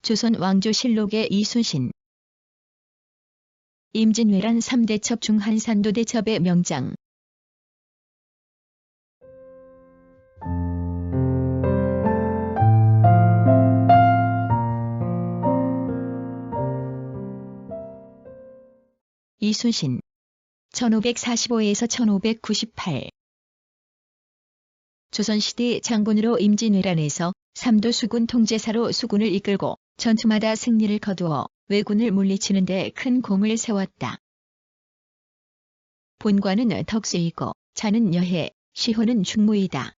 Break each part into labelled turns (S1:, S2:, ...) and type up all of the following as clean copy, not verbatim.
S1: 조선 왕조실록의 이순신. 임진왜란 3대첩 중 한산도 대첩의 명장. 이순신 1545에서 1598. 조선시대 장군으로 임진왜란에서 삼도 수군 통제사로 수군을 이끌고 전투마다 승리를 거두어 왜군을 물리치는 데 큰 공을 세웠다. 본관은 덕수이고 자는 여해, 시호는 충무이다.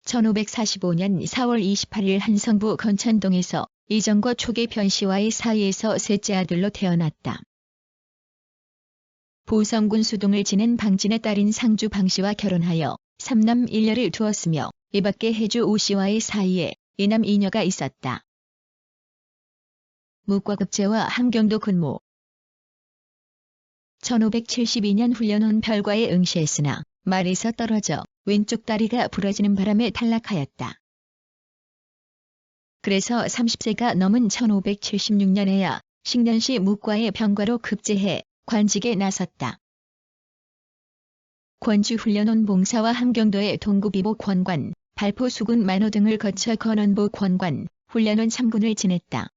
S1: 1545년 4월 28일 한성부 건천동에서 이정거 초계 변씨와의 사이에서 셋째 아들로 태어났다. 보성군 수동을 지낸 방진의 딸인 상주 방씨와 결혼하여 3남 1녀를 두었으며 이밖에 해주 오씨와의 사이에 2남 2녀가 있었다. 묵과급제와 함경도 근무. 1572년 훈련원 별과에 응시했으나 말에서 떨어져 왼쪽 다리가 부러지는 바람에 탈락하였다. 그래서 30세가 넘은 1576년에야 식년시 묵과의 병과로 급제해 관직에 나섰다. 권주 훈련원 봉사와 함경도의 동구비보 권관, 발포 수군 만호 등을 거쳐 건원보 권관, 훈련원 참군을 지냈다.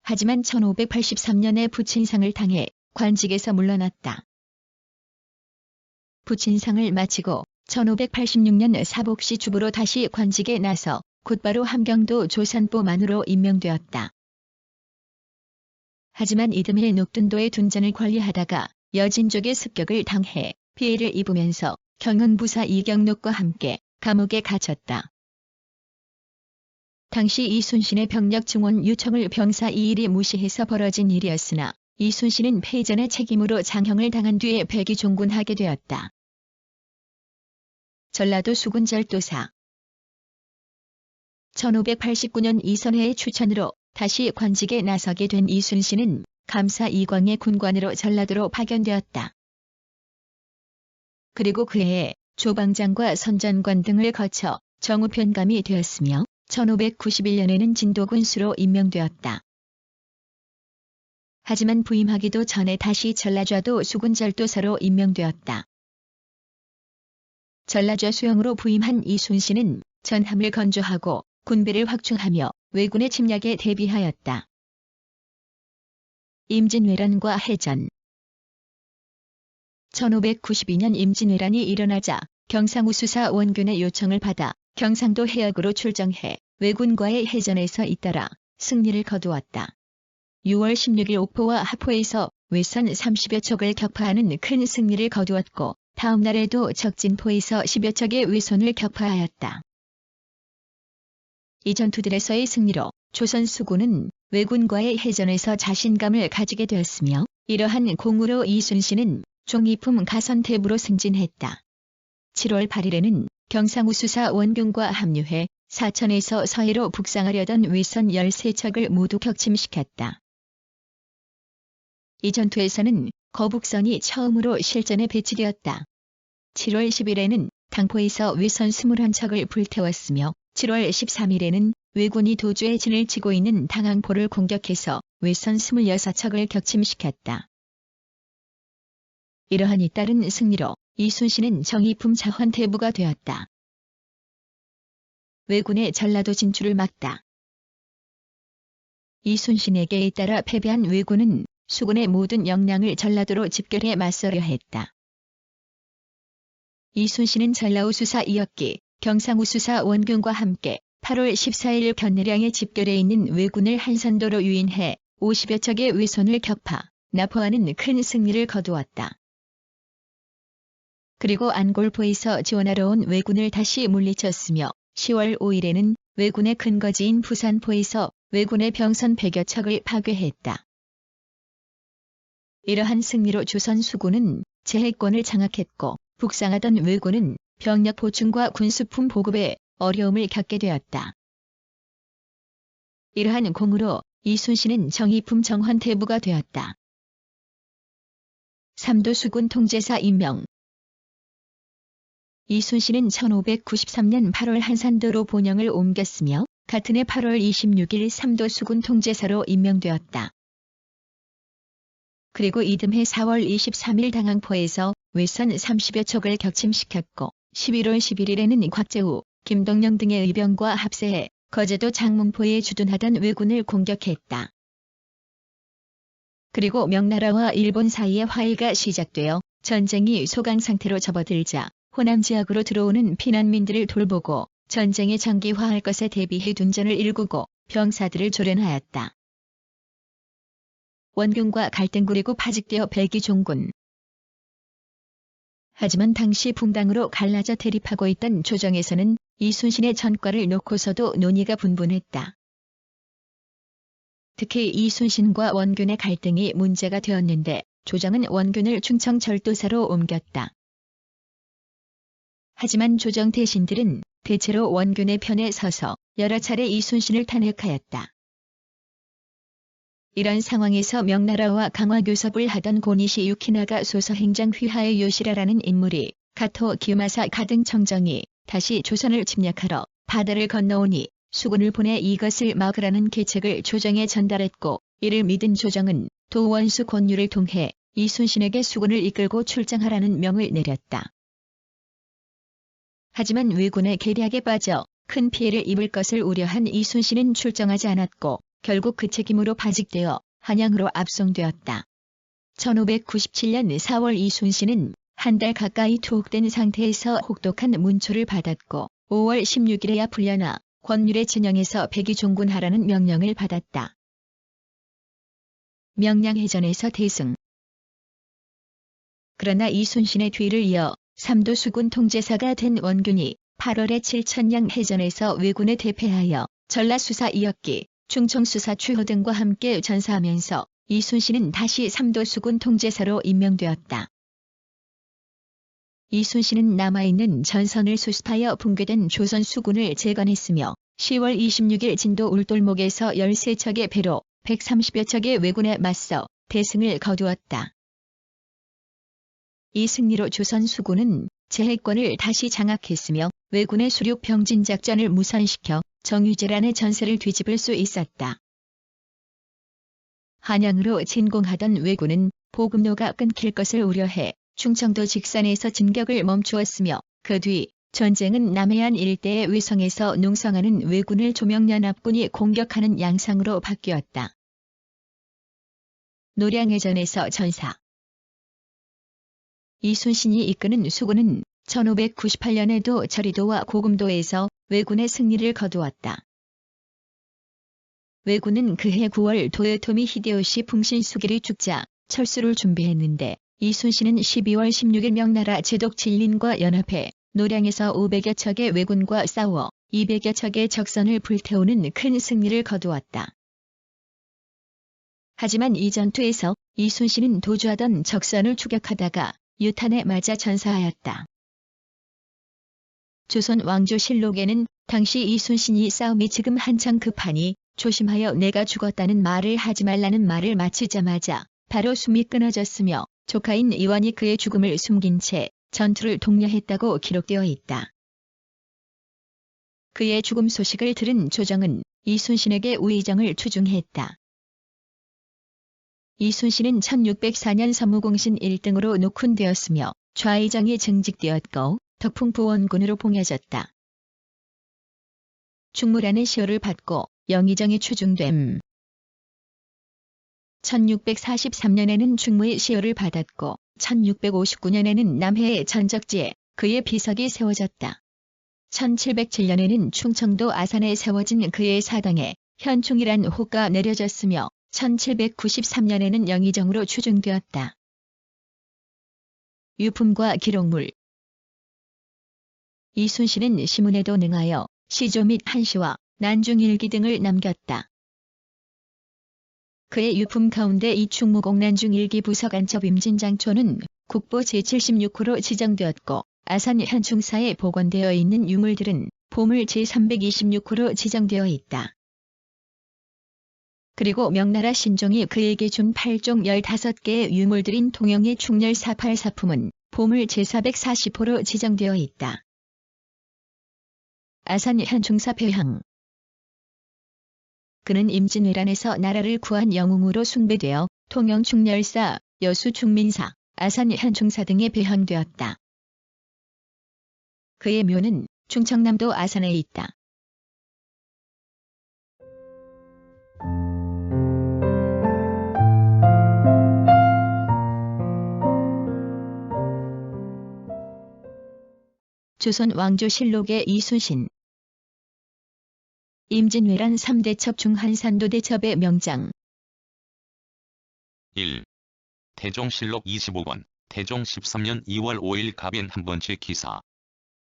S1: 하지만 1583년에 부친상을 당해 관직에서 물러났다. 부친상을 마치고 1586년 사복시 주부로 다시 관직에 나서 곧바로 함경도 조산보 만으로 임명되었다. 하지만 이듬해 녹둔도의 둔전을 관리하다가 여진족의 습격을 당해 피해를 입으면서 경흥부사 이경록과 함께 감옥에 갇혔다. 당시 이순신의 병력 증원 요청을 병사 이일이 무시해서 벌어진 일이었으나 이순신은 패전의 책임으로 장형을 당한 뒤에 백의종군하게 되었다. 전라도 수군절도사. 1589년 이선회의 추천으로 다시 관직에 나서게 된 이순신은 감사 이광의 군관으로 전라도로 파견되었다. 그리고 그해 조방장과 선전관 등을 거쳐 정우편감이 되었으며 1591년에는 진도군수로 임명되었다. 하지만 부임하기도 전에 다시 전라좌도 수군절도사로 임명되었다. 전라좌 수영으로 부임한 이순신은 전함을 건조하고 군비를 확충하며 왜군의 침략에 대비하였다. 임진왜란과 해전. 1592년 임진왜란이 일어나자 경상우 수사 원균의 요청을 받아 경상도 해역으로 출정해 왜군과의 해전에서 잇따라 승리를 거두었다. 6월 16일 옥포와 하포에서 왜선 30여 척을 격파하는 큰 승리를 거두었고 다음 날에도 적진포에서 10여 척의 왜손을 격파하였다. 이 전투들에서의 승리로 조선 수군은 왜군과의 해전에서 자신감을 가지게 되었으며 이러한 공으로 이순신은 종이품 가선대부로 승진했다. 7월 8일에는 경상우 수사 원균과 합류해 사천에서 서해로 북상하려던 왜선 13척을 모두 격침시켰다. 이 전투에서는 거북선이 처음으로 실전에 배치되었다. 7월 10일에는 당포에서 왜선 21척을 불태웠으며 7월 13일에는 왜군이 도주에 진을 치고 있는 당항포를 공격해서 왜선 26척을 격침시켰다. 이러한 잇따른 승리로 이순신은 정의품 자환대부가 되었다. 왜군의 전라도 진출을 막다. 이순신에게 잇따라 패배한 왜군은 수군의 모든 역량을 전라도로 집결해 맞서려 했다. 이순신은 전라우 수사 이역기, 경상우 수사 원균과 함께 8월 14일 견내량에 집결해 있는 왜군을 한산도로 유인해 50여 척의 왜손을 격파, 납포하는 큰 승리를 거두었다. 그리고 안골포에서 지원하러 온 왜군을 다시 물리쳤으며 10월 5일에는 왜군의 근거지인 부산포에서 왜군의 병선 100여 척을 파괴했다. 이러한 승리로 조선 수군은 제해권을 장악했고 북상하던 왜군은 병력 보충과 군수품 보급에 어려움을 겪게 되었다. 이러한 공으로 이순신은 정의품 정환대부가 되었다. 삼도 수군 통제사 임명. 이순신은 1593년 8월 한산도로 본영을 옮겼으며 같은 해 8월 26일 삼도 수군 통제사로 임명되었다. 그리고 이듬해 4월 23일 당항포에서 외선 30여 척을 격침시켰고 11월 11일에는 곽재우, 김동영 등의 의병과 합세해 거제도 장문포에 주둔하던 왜군을 공격했다. 그리고 명나라와 일본 사이의 화해가 시작되어 전쟁이 소강 상태로 접어들자 호남 지역으로 들어오는 피난민들을 돌보고 전쟁이 장기화할 것에 대비해 둔전을 일구고 병사들을 조련하였다. 원균과 갈등 그리고 파직되어 백의종군. 하지만 당시 붕당으로 갈라져 대립하고 있던 조정에서는 이순신의 전과를 놓고서도 논의가 분분했다. 특히 이순신과 원균의 갈등이 문제가 되었는데 조정은 원균을 충청 절도사로 옮겼다. 하지만 조정 대신들은 대체로 원균의 편에 서서 여러 차례 이순신을 탄핵하였다. 이런 상황에서 명나라와 강화교섭을 하던 고니시 유키나가 소서행장 휘하의 요시라라는 인물이 가토 기요마사 가등 청정이 다시 조선을 침략하러 바다를 건너오니 수군을 보내 이것을 막으라는 계책을 조정에 전달했고 이를 믿은 조정은 도원수 권유를 통해 이순신에게 수군을 이끌고 출정하라는 명을 내렸다. 하지만 왜군의 계략에 빠져 큰 피해를 입을 것을 우려한 이순신은 출정하지 않았고 결국 그 책임으로 파직되어 한양으로 압송되었다. 1597년 4월 이순신은 한 달 가까이 투옥된 상태에서 혹독한 문초를 받았고 5월 16일에야 풀려나 권율의 진영에서 백의종군하라는 명령을 받았다. 명량해전에서 대승. 그러나 이순신의 뒤를 이어 삼도 수군 통제사가 된 원균이 8월에 7천량 해전에서 왜군에 대패하여 전라수사 이혁기, 충청수사 추호 등과 함께 전사하면서 이순신은 다시 삼도 수군 통제사로 임명되었다. 이순신은 남아있는 전선을 수습하여 붕괴된 조선 수군을 재건했으며 10월 26일 진도 울돌목에서 13척의 배로 130여 척의 왜군에 맞서 대승을 거두었다. 이 승리로 조선 수군은 제해권을 다시 장악했으며 왜군의 수륙 병진 작전을 무산시켜 정유재란의 전세를 뒤집을 수 있었다. 한양으로 진공하던 왜군은 보급로가 끊길 것을 우려해 충청도 직선에서 진격을 멈추었으며 그 뒤 전쟁은 남해안 일대의 위성에서 농성하는 왜군을 조명연합군이 공격하는 양상으로 바뀌었다. 노량해전에서 전사. 이순신이 이끄는 수군은 1598년에도 저리도와 고금도에서 왜군의 승리를 거두었다. 왜군은 그해 9월 도요토미 히데요시 풍신수길이 죽자 철수를 준비했는데 이순신은 12월 16일 명나라 제독 진린과 연합해 노량에서 500여 척의 왜군과 싸워 200여 척의 적선을 불태우는 큰 승리를 거두었다. 하지만 이 전투에서 이순신은 도주하던 적선을 추격하다가 유탄에 맞아 전사하였다. 조선 왕조실록에는 당시 이순신이 싸움이 지금 한창 급하니 조심하여 내가 죽었다는 말을 하지 말라는 말을 마치자마자 바로 숨이 끊어졌으며 조카인 이완이 그의 죽음을 숨긴 채 전투를 독려했다고 기록되어 있다. 그의 죽음 소식을 들은 조정은 이순신에게 우의정을 추중했다. 이순신은 1604년 서무공신 1등으로 녹훈되었으며 좌의정이 증직되었고 덕풍부원군으로 봉해졌다. 충무라는 시호를 받고 영의정이 추중됨. 1643년에는 충무의 시호를 받았고 1659년에는 남해의 전적지에 그의 비석이 세워졌다. 1707년에는 충청도 아산에 세워진 그의 사당에 현충이란 호가 내려졌으며 1793년에는 영의정으로 추중되었다. 유품과 기록물. 이순신은 시문에도 능하여 시조 및 한시와 난중일기 등을 남겼다. 그의 유품 가운데 이충무공 난중일기 부석 안첩 임진장초는 국보 제76호로 지정되었고 아산 현충사에 복원되어 있는 유물들은 보물 제326호로 지정되어 있다. 그리고 명나라 신종이 그에게 준 8종 15개의 유물들인 통영의 충렬 484품은 보물 제440호로 지정되어 있다. 아산 현충사 배향. 그는 임진왜란에서 나라를 구한 영웅으로 숭배되어 통영충렬사, 여수충민사, 아산현충사 등에 배헌되었다. 그의 묘는 충청남도 아산에 있다. 조선 왕조실록의 이순신. 임진왜란 3대첩 중 한산도대첩의 명장.
S2: 1. 태종실록 25권, 태종 13년 2월 5일 갑인 한 번째 기사.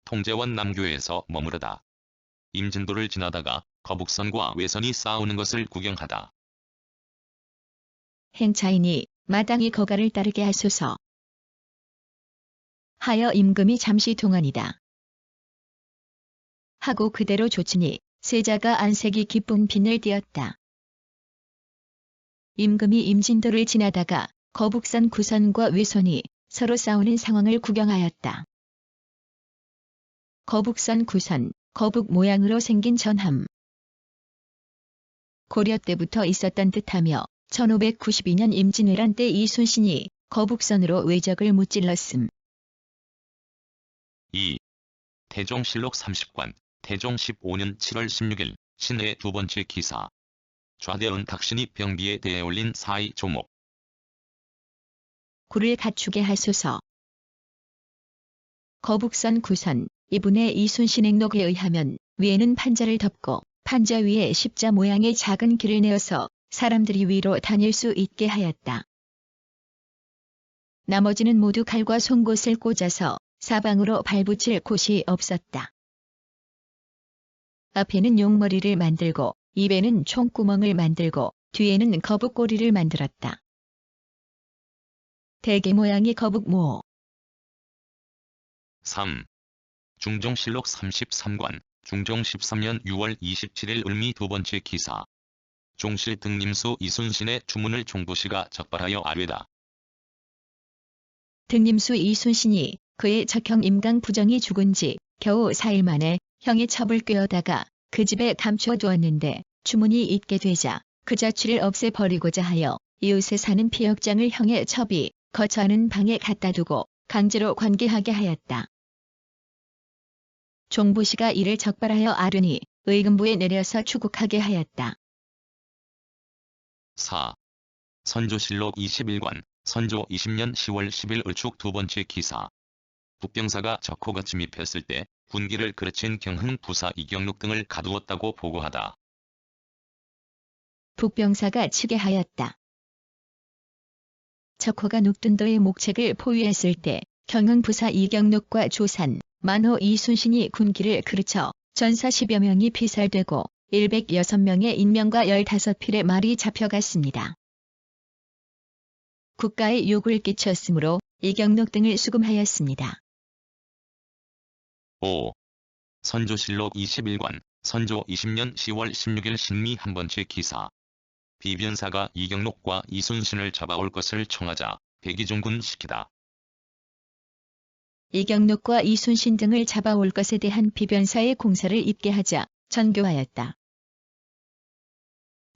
S2: 통제원 남교에서 머무르다. 임진도를 지나다가 거북선과 외선이 싸우는 것을 구경하다.
S1: 행차이니 마땅히 거가를 따르게 하소서. 하여 임금이 잠시 동안이다. 하고 그대로 조치니 세자가 안색이 기쁜 빛을 띄었다. 임금이 임진도를 지나다가 거북선 구선과 외선이 서로 싸우는 상황을 구경하였다. 거북선 구선, 거북 모양으로 생긴 전함. 고려 때부터 있었던 듯하며 1592년 임진왜란 때 이순신이 거북선으로 왜적을 무찔렀음.
S2: 2. 태종실록 30권, 태종 15년 7월 16일 신해의 두 번째 기사. 좌대은 탁신이 병비에 대해 올린 사의 조목.
S1: 굴을 갖추게 하소서. 거북선 구선, 이분의 이순신 행록에 의하면 위에는 판자를 덮고 판자 위에 십자 모양의 작은 길을 내어서 사람들이 위로 다닐 수 있게 하였다. 나머지는 모두 칼과 송곳을 꽂아서 사방으로 발붙일 곳이 없었다. 앞에는 용머리를 만들고 입에는 총구멍을 만들고 뒤에는 거북꼬리를 만들었다. 대개 모양이 거북모.
S2: 3. 중종실록 33권, 중종 13년 6월 27일 을미 두 번째 기사. 종실 등림수 이순신의 주문을 종부시가 적발하여 아뢰다.
S1: 등림수 이순신이 그의 적형 임강 부정이 죽은 지 겨우 4일 만에 형의 첩을 꿰어다가 그 집에 감춰두었는데 주문이 있게 되자 그 자취를 없애버리고자 하여 이웃에 사는 피역장을 형의 첩이 거처하는 방에 갖다 두고 강제로 관계하게 하였다. 종부시가 이를 적발하여 아뢰니 의금부에 내려서 추국하게 하였다.
S2: 4. 선조실록 21권, 선조 20년 10월 10일 을축 두 번째 기사. 북병사가 적호가 침입했을 때 군기를 그르친 경흥 부사 이경록 등을 가두었다고 보고하다.
S1: 북병사가 치게 하였다. 적호가 녹둔도의 목책을 포위했을 때 경흥 부사 이경록과 조산, 만호 이순신이 군기를 그르쳐 전사 10여 명이 피살되고 106명의 인명과 15필의 말이 잡혀갔습니다. 국가에 욕을 끼쳤으므로 이경록 등을 수금하였습니다.
S2: 5. 선조실록 21권, 선조 20년 10월 16일 신미 한 번째 기사. 비변사가 이경록과 이순신을 잡아올 것을 청하자 백의종군 시키다.
S1: 이경록과 이순신 등을 잡아올 것에 대한 비변사의 공사를 입게 하자 전교하였다.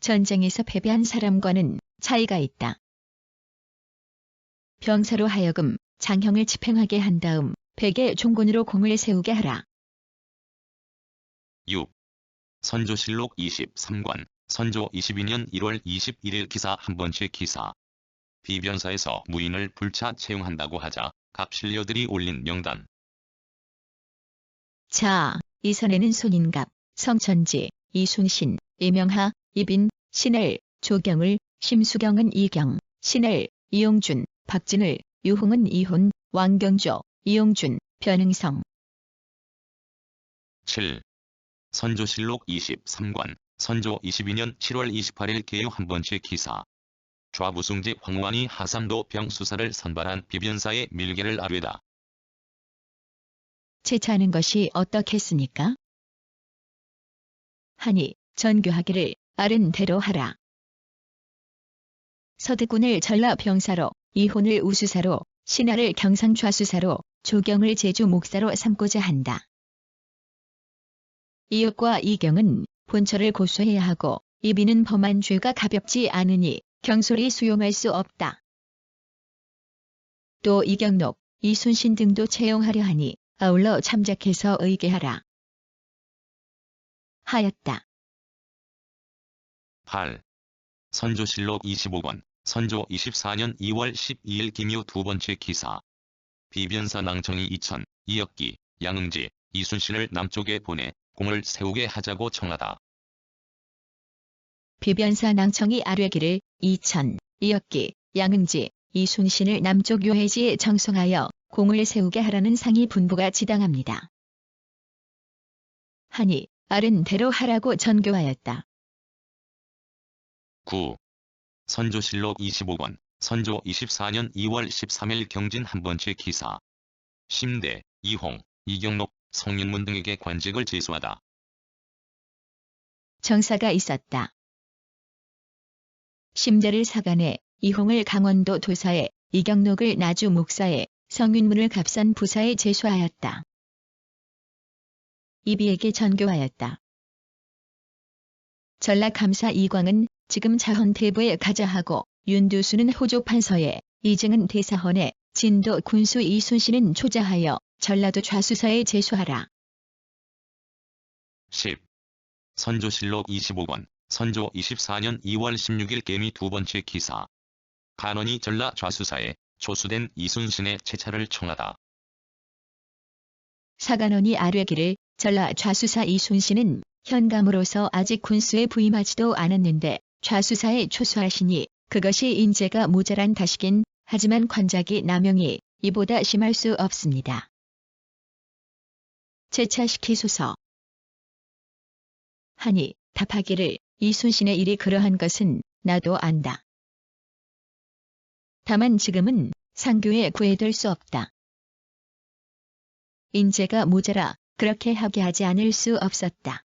S1: 전쟁에서 패배한 사람과는 차이가 있다. 병사로 하여금 장형을 집행하게 한 다음 백의 종군으로 공을 세우게 하라.
S2: 6. 선조실록 23권, 선조 22년 1월 21일 기사 한 번째 기사. 비변사에서 무인을 불차 채용한다고 하자 갑신료들이 올린 명단.
S1: 자, 이 선에는 손인갑, 성천지, 이순신, 이명하, 이빈, 신을, 조경을, 심수경은 이경, 신을, 이용준, 박진을, 유홍은 이훈, 왕경조, 이용준, 변응성.
S2: 7. 선조실록 23권, 선조 22년 7월 28일 개요 한 번째 기사. 좌부승지 황후안이 하삼도 병수사를 선발한 비변사의 밀계를 아뢰다.
S1: 채차하는 것이 어떻겠습니까? 하니 전교하기를 아른 대로 하라. 서득군을 전라 병사로, 이혼을 우수사로, 신하를 경상 좌수사로, 조경을 제주 목사로 삼고자 한다. 이육과 이경은 본처를 고소해야 하고 이비는 범한 죄가 가볍지 않으니 경솔히 수용할 수 없다. 또 이경록, 이순신 등도 채용하려 하니 아울러 참작해서 의계하라. 하였다.
S2: 8. 선조실록 25권, 선조 24년 2월 12일 김유 두 번째 기사. 비변사 낭청이 이천, 이역기, 양응지, 이순신을 남쪽에 보내 공을 세우게 하자고 청하다.
S1: 비변사 낭청이 아뢰기를 이천, 이역기, 양응지, 이순신을 남쪽 요해지에 정송하여 공을 세우게 하라는 상이 분부가 지당합니다. 하니 아른 대로 하라고 전교하였다.
S2: 9. 선조실록 25권, 선조 24년 2월 13일 경진 한 번째 기사. 심대, 이홍, 이경록, 성윤문 등에게 관직을 제수하다.
S1: 정사가 있었다. 심대를 사간에, 이홍을 강원도 도사에, 이경록을 나주 목사에, 성윤문을 갑산 부사에 제수하였다. 이비에게 전교하였다. 전라감사 이광은 지금 자헌대부에 가자하고, 윤두수는 호조판서에, 이증은 대사헌에, 진도 군수 이순신은 초자하여 전라도 좌수사에 제수하라.
S2: 10. 선조실록 25권, 선조 24년 2월 16일 개미 두 번째 기사. 간원이 전라 좌수사에 초수된 이순신의 채차를 청하다.
S1: 사간원이 아뢰기를 전라 좌수사 이순신은 현감으로서 아직 군수에 부임하지도 않았는데 좌수사에 초수하시니 그것이 인재가 모자란 탓이긴 하지만 관작이 남용이 이보다 심할 수 없습니다. 제차시키소서. 하니 답하기를 이순신의 일이 그러한 것은 나도 안다. 다만 지금은 상교에 구애될 수 없다. 인재가 모자라 그렇게 하게 하지 않을 수 없었다.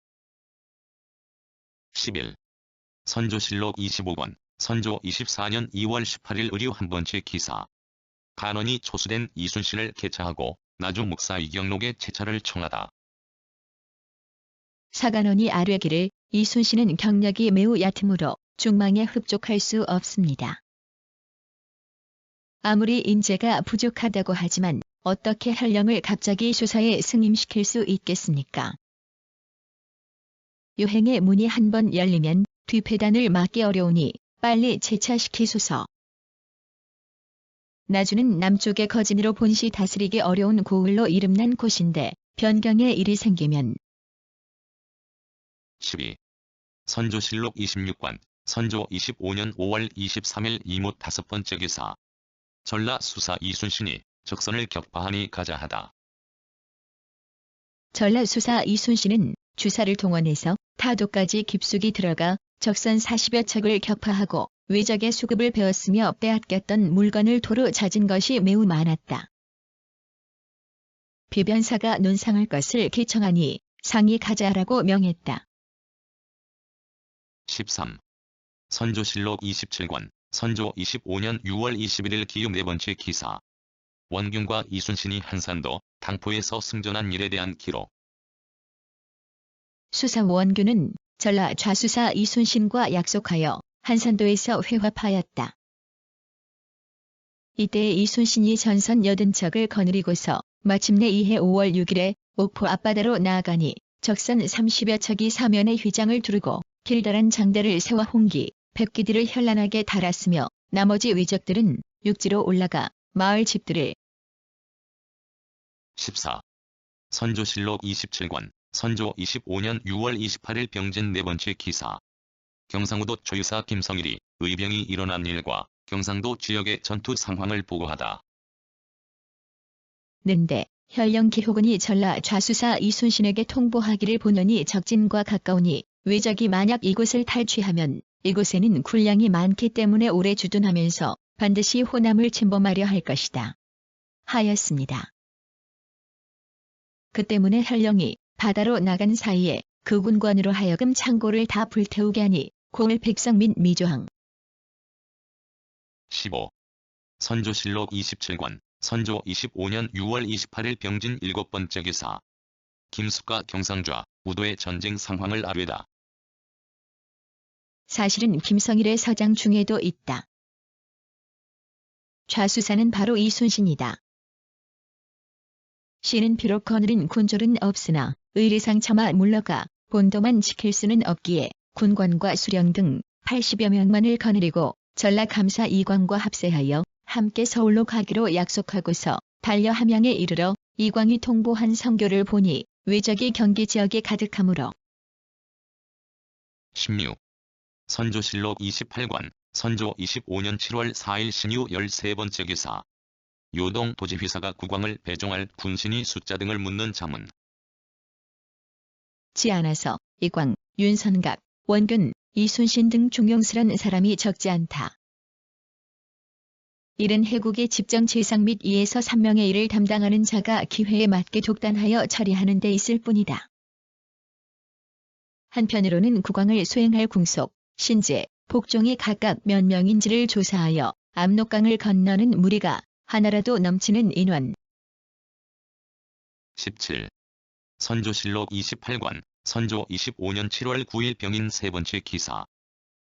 S2: 11. 선조실록 25권, 선조 24년 2월 18일 의류 한 번째 기사. 간원이 초수된 이순신을 개차하고 나주 목사 이경록의 채차를 청하다.
S1: 사간원이 아뢰기를 이순신은 경력이 매우 얕으므로 중망에 흡족할 수 없습니다. 아무리 인재가 부족하다고 하지만 어떻게 현령을 갑자기 수사에 승임시킬 수 있겠습니까? 유행의 문이 한 번 열리면 뒤패단을 막기 어려우니 빨리 제차시키소서. 나주는 남쪽의 거진으로 본시 다스리기 어려운 고을로 이름난 곳인데 변경의 일이 생기면
S2: 12. 선조실록 26권, 선조 25년 5월 23일 이못 다섯 번째 기사. 전라 수사 이순신이 적선을 격파하니 가자하다.
S1: 전라 수사 이순신은 주사를 동원해서 타도까지 깊숙이 들어가 적선 40여 척을 격파하고 외적의 수급을 베었으며 빼앗겼던 물건을 도로 찾은 것이 매우 많았다. 비변사가 논상할 것을 기청하니 상이 가자하라고 명했다.
S2: 13. 선조실록 27권, 선조 25년 6월 21일 기욤 네 번째 기사. 원균과 이순신이 한산도, 당포에서 승전한 일에 대한 기록.
S1: 수사 원균은 전라 좌수사 이순신과 약속하여 한산도에서 회합하였다. 이때 이순신이 전선 80척을 거느리고서 마침내 이해 5월 6일에 옥포 앞바다로 나아가니 적선 30여 척이 사면에 휘장을 두르고 길다란 장대를 세워 홍기, 백기들을 현란하게 달았으며 나머지 외적들은 육지로 올라가 마을 집들을
S2: 14. 선조실록 27권, 선조 25년 6월 28일 병진 네 번째 기사. 경상우도 조유사 김성일이 의병이 일어난 일과 경상도 지역의 전투 상황을 보고하다.
S1: 는데 현령 기호군이 전라 좌수사 이순신에게 통보하기를 본원이 적진과 가까우니 외적이 만약 이곳을 탈취하면 이곳에는 군량이 많기 때문에 오래 주둔하면서 반드시 호남을 침범하려 할 것이다. 하였습니다. 그 때문에 현령이 바다로 나간 사이에 그 군관으로 하여금 창고를 다 불태우게 하니 고을 백성 및 미조항
S2: 15. 선조실록 27권, 선조 25년 6월 28일 병진 일곱 번째 기사. 김숙과 경상좌, 우도의 전쟁 상황을 아뢰다.
S1: 사실은 김성일의 서장 중에도 있다. 좌수사는 바로 이순신이다. 씨는 비록 거느린 군졸은 없으나 의리상 차마 물러가 본도만 지킬 수는 없기에 군관과 수령 등 80여 명만을 거느리고 전라감사 이광과 합세하여 함께 서울로 가기로 약속하고서 달려 함양에 이르러 이광이 통보한 성교를 보니 왜적이 경기 지역에 가득하므로
S2: 16. 선조실록 28관, 선조 25년 7월 4일 신유 13번째 기사. 요동 도지휘사가 국왕을 배종할 군신이 숫자 등을 묻는 자문.
S1: 지 않아서 이광, 윤선각, 원균, 이순신 등 중용스런 사람이 적지 않다. 이른 해국의 집정 재상 및 2에서 3명의 일을 담당하는 자가 기회에 맞게 독단하여 처리하는 데 있을 뿐이다. 한편으로는 국왕을 수행할 궁속, 신제, 복종이 각각 몇 명인지를 조사하여 압록강을 건너는 무리가 하나라도 넘치는 인원.
S2: 17. 선조실록 28관, 선조 25년 7월 9일 병인 세 번째 기사.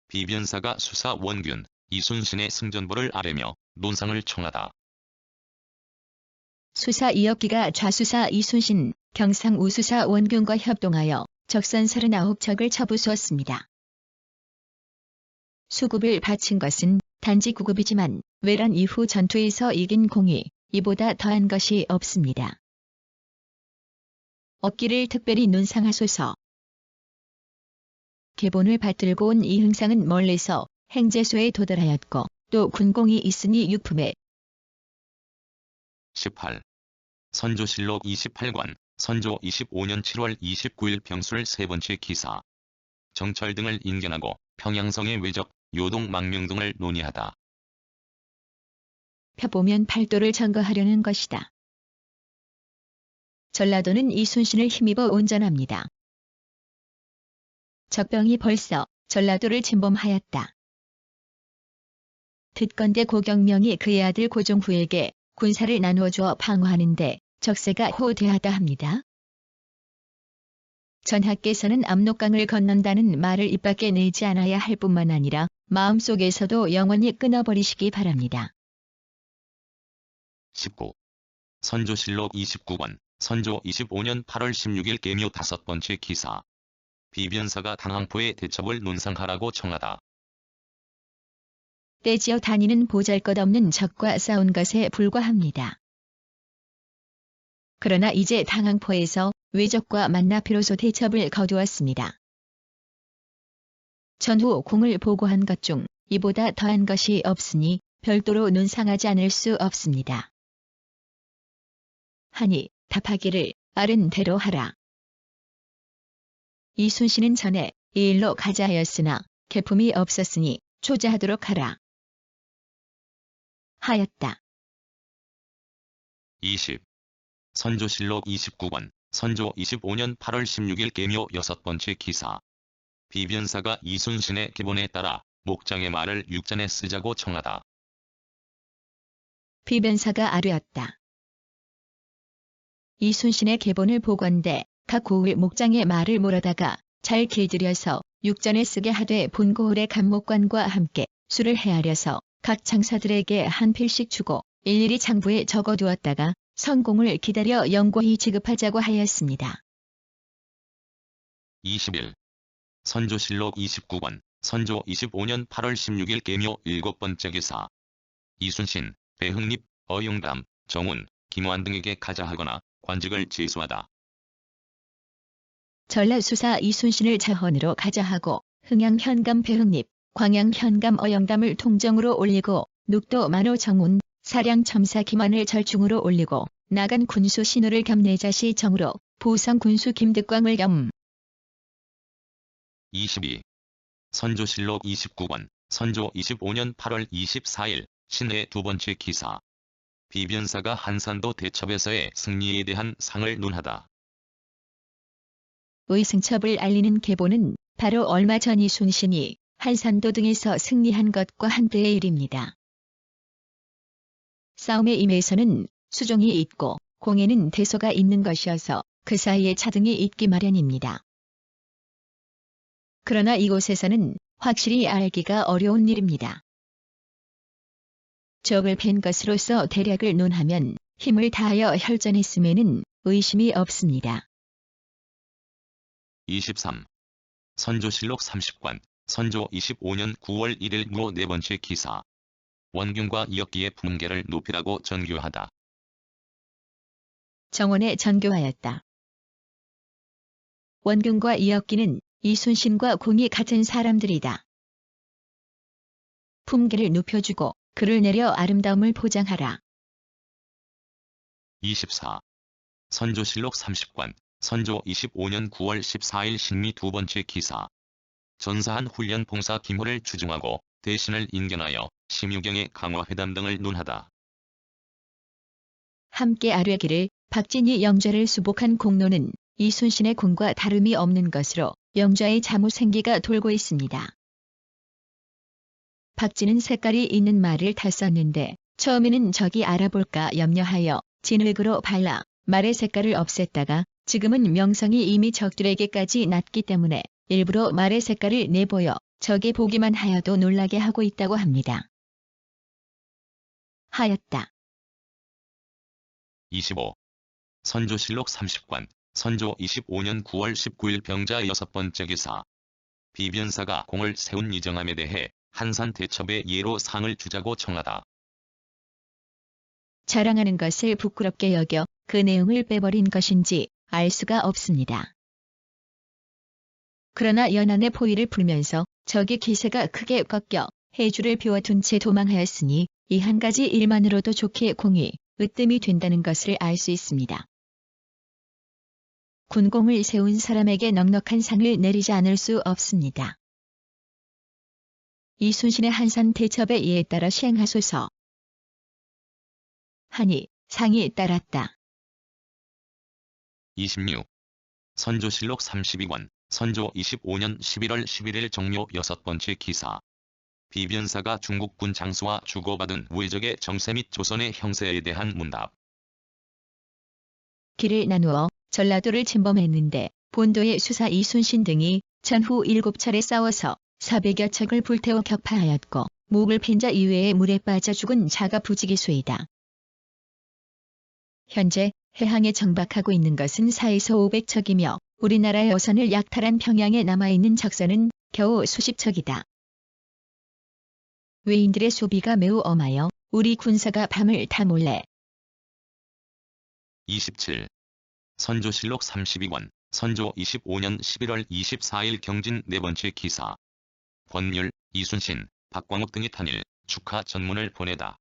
S2: 비변사가 수사 원균, 이순신의 승전보를 아뢰며 논상을 청하다.
S1: 수사 이역기가 좌수사 이순신, 경상 우수사 원균과 협동하여 적선 39척을 쳐부수었습니다. 수급을 바친 것은 단지 구급이지만 외란 이후 전투에서 이긴 공이 이보다 더한 것이 없습니다. 업기를 특별히 논상하소서. 계본을 받들고 온 이흥상은 멀리서 행제소에 도달하였고 또 군공이 있으니 유품에
S2: 18. 선조실록 28관, 선조 25년 7월 29일 병술 세 번째 기사. 정철 등을 인견하고 평양성의 외적, 요동 망명 등을 논의하다.
S1: 펴보면 팔도를 점거하려는 것이다. 전라도는 이순신을 힘입어 온전합니다. 적병이 벌써 전라도를 침범하였다. 듣건대 고경명이 그의 아들 고종후에게 군사를 나누어 주어 방어하는데 적세가 호대하다 합니다. 전하께서는 압록강을 건넌다는 말을 입 밖에 내지 않아야 할 뿐만 아니라 마음속에서도 영원히 끊어버리시기 바랍니다.
S2: 19. 선조실록 29권, 선조 25년 8월 16일 계묘 다섯 번째 기사. 비변사가 당항포의 대첩을 논상하라고 청하다.
S1: 떼지어 다니는 보잘것없는 적과 싸운 것에 불과합니다. 그러나 이제 당항포에서 외적과 만나 비로소 대첩을 거두었습니다. 전후 공을 보고한 것 중 이보다 더한 것이 없으니 별도로 논상하지 않을 수 없습니다. 하니 답하기를 아른 대로 하라. 이순신은 전에 이 일로 가자 하였으나 계품이 없었으니 초자하도록 하라. 하였다.
S2: 20. 선조실록 29권, 선조 25년 8월 16일 계묘 여섯 번째 기사. 비변사가 이순신의 기본에 따라 목장의 말을 육전에 쓰자고 청하다.
S1: 비변사가 아뢰었다. 이순신의 계본을 보건대 각 고을 목장의 말을 몰아다가 잘 길들여서 육전에 쓰게 하되 본고을의 간목관과 함께 수를 헤아려서 각 장사들에게 한 필씩 주고 일일이 장부에 적어두었다가 성공을 기다려 영고히 지급하자고 하였습니다.
S2: 21. 선조실록 29권, 선조 25년 8월 16일 계묘 일곱 번째 기사. 이순신, 배흥립, 어용담, 정운, 김환 등에게 가자 하거나 관직을 제수하다.
S1: 전라수사 이순신을 자헌으로 가자 하고 흥양 현감 배흥립, 광양 현감 어영담을 통정으로 올리고 녹도 만호 정운, 사량 첨사 김환을 절중으로 올리고 나간 군수 신호를 겸 내자시 정으로 보성 군수 김득광을 겸
S2: 22. 선조실록 29권, 선조 25년 8월 24일 신의 두 번째 기사. 비변사가 한산도 대첩에서의 승리에 대한 상을 논하다.
S1: 의승첩을 알리는 계보는 바로 얼마 전 이순신이 한산도 등에서 승리한 것과 한때의 일입니다. 싸움의 임에서는 수종이 있고 공에는 대소가 있는 것이어서 그 사이에 차등이 있기 마련입니다. 그러나 이곳에서는 확실히 알기가 어려운 일입니다. 적을 팬 것으로서 대략을 논하면 힘을 다하여 혈전했음에는 의심이 없습니다.
S2: 23. 선조실록 30권, 선조 25년 9월 1일 무 4번째 기사. 원균과 이역기의 품계를 높이라고 전교하다.
S1: 정원에 전교하였다. 원균과 이역기는 이순신과 공이 같은 사람들이다. 품계를 높여주고 그를 내려 아름다움을 보장하라.
S2: 24. 선조실록 30권, 선조 25년 9월 14일 신미 2번째 기사. 전사한 훈련 봉사 김호를 추중하고 대신을 인견하여 심유경의 강화회담 등을 논하다.
S1: 함께 아뢰기를 박진이 영좌를 수복한 공로는 이순신의 공과 다름이 없는 것으로 영좌의 자무 생기가 돌고 있습니다. 박진은 색깔이 있는 말을 다 썼는데 처음에는 적이 알아볼까 염려하여 진흙으로 발라 말의 색깔을 없앴다가 지금은 명성이 이미 적들에게까지 났기 때문에 일부러 말의 색깔을 내보여 적이 보기만 하여도 놀라게 하고 있다고 합니다. 하였다.
S2: 25. 선조실록 30권, 선조 25년 9월 19일 병자 6번째 기사. 비변사가 공을 세운 이정함에 대해 한산 대첩의 예로 상을 주자고 청하다.
S1: 자랑하는 것을 부끄럽게 여겨 그 내용을 빼버린 것인지 알 수가 없습니다. 그러나 연안의 포위를 풀면서 적의 기세가 크게 꺾여 해주를 비워둔 채 도망하였으니 이 한 가지 일만으로도 좋게 공이 으뜸이 된다는 것을 알 수 있습니다. 군공을 세운 사람에게 넉넉한 상을 내리지 않을 수 없습니다. 이순신의 한산 대첩의 예에 따라 시행하소서. 하니 상이 따랐다.
S2: 26. 선조실록 32권, 선조 25년 11월 11일 정묘 6번째 기사. 비변사가 중국군 장수와 주고받은 외적의 정세 및 조선의 형세에 대한 문답.
S1: 길을 나누어 전라도를 침범했는데 본도의 수사 이순신 등이 전후 7차례 싸워서 400여 척을 불태워 격파하였고 목을 팬 자 이외에 물에 빠져 죽은 자가 부지기수이다. 현재 해항에 정박하고 있는 것은 4에서 500척이며 우리나라의 어선을 약탈한 평양에 남아있는 적선은 겨우 수십 척이다. 외인들의 소비가 매우 엄하여 우리 군사가 밤을 다 몰래
S2: 27. 선조실록 32권, 선조 25년 11월 24일 경진 4번째 기사. 권율, 이순신, 박광옥 등이 탄일, 축하 전문을 보내다.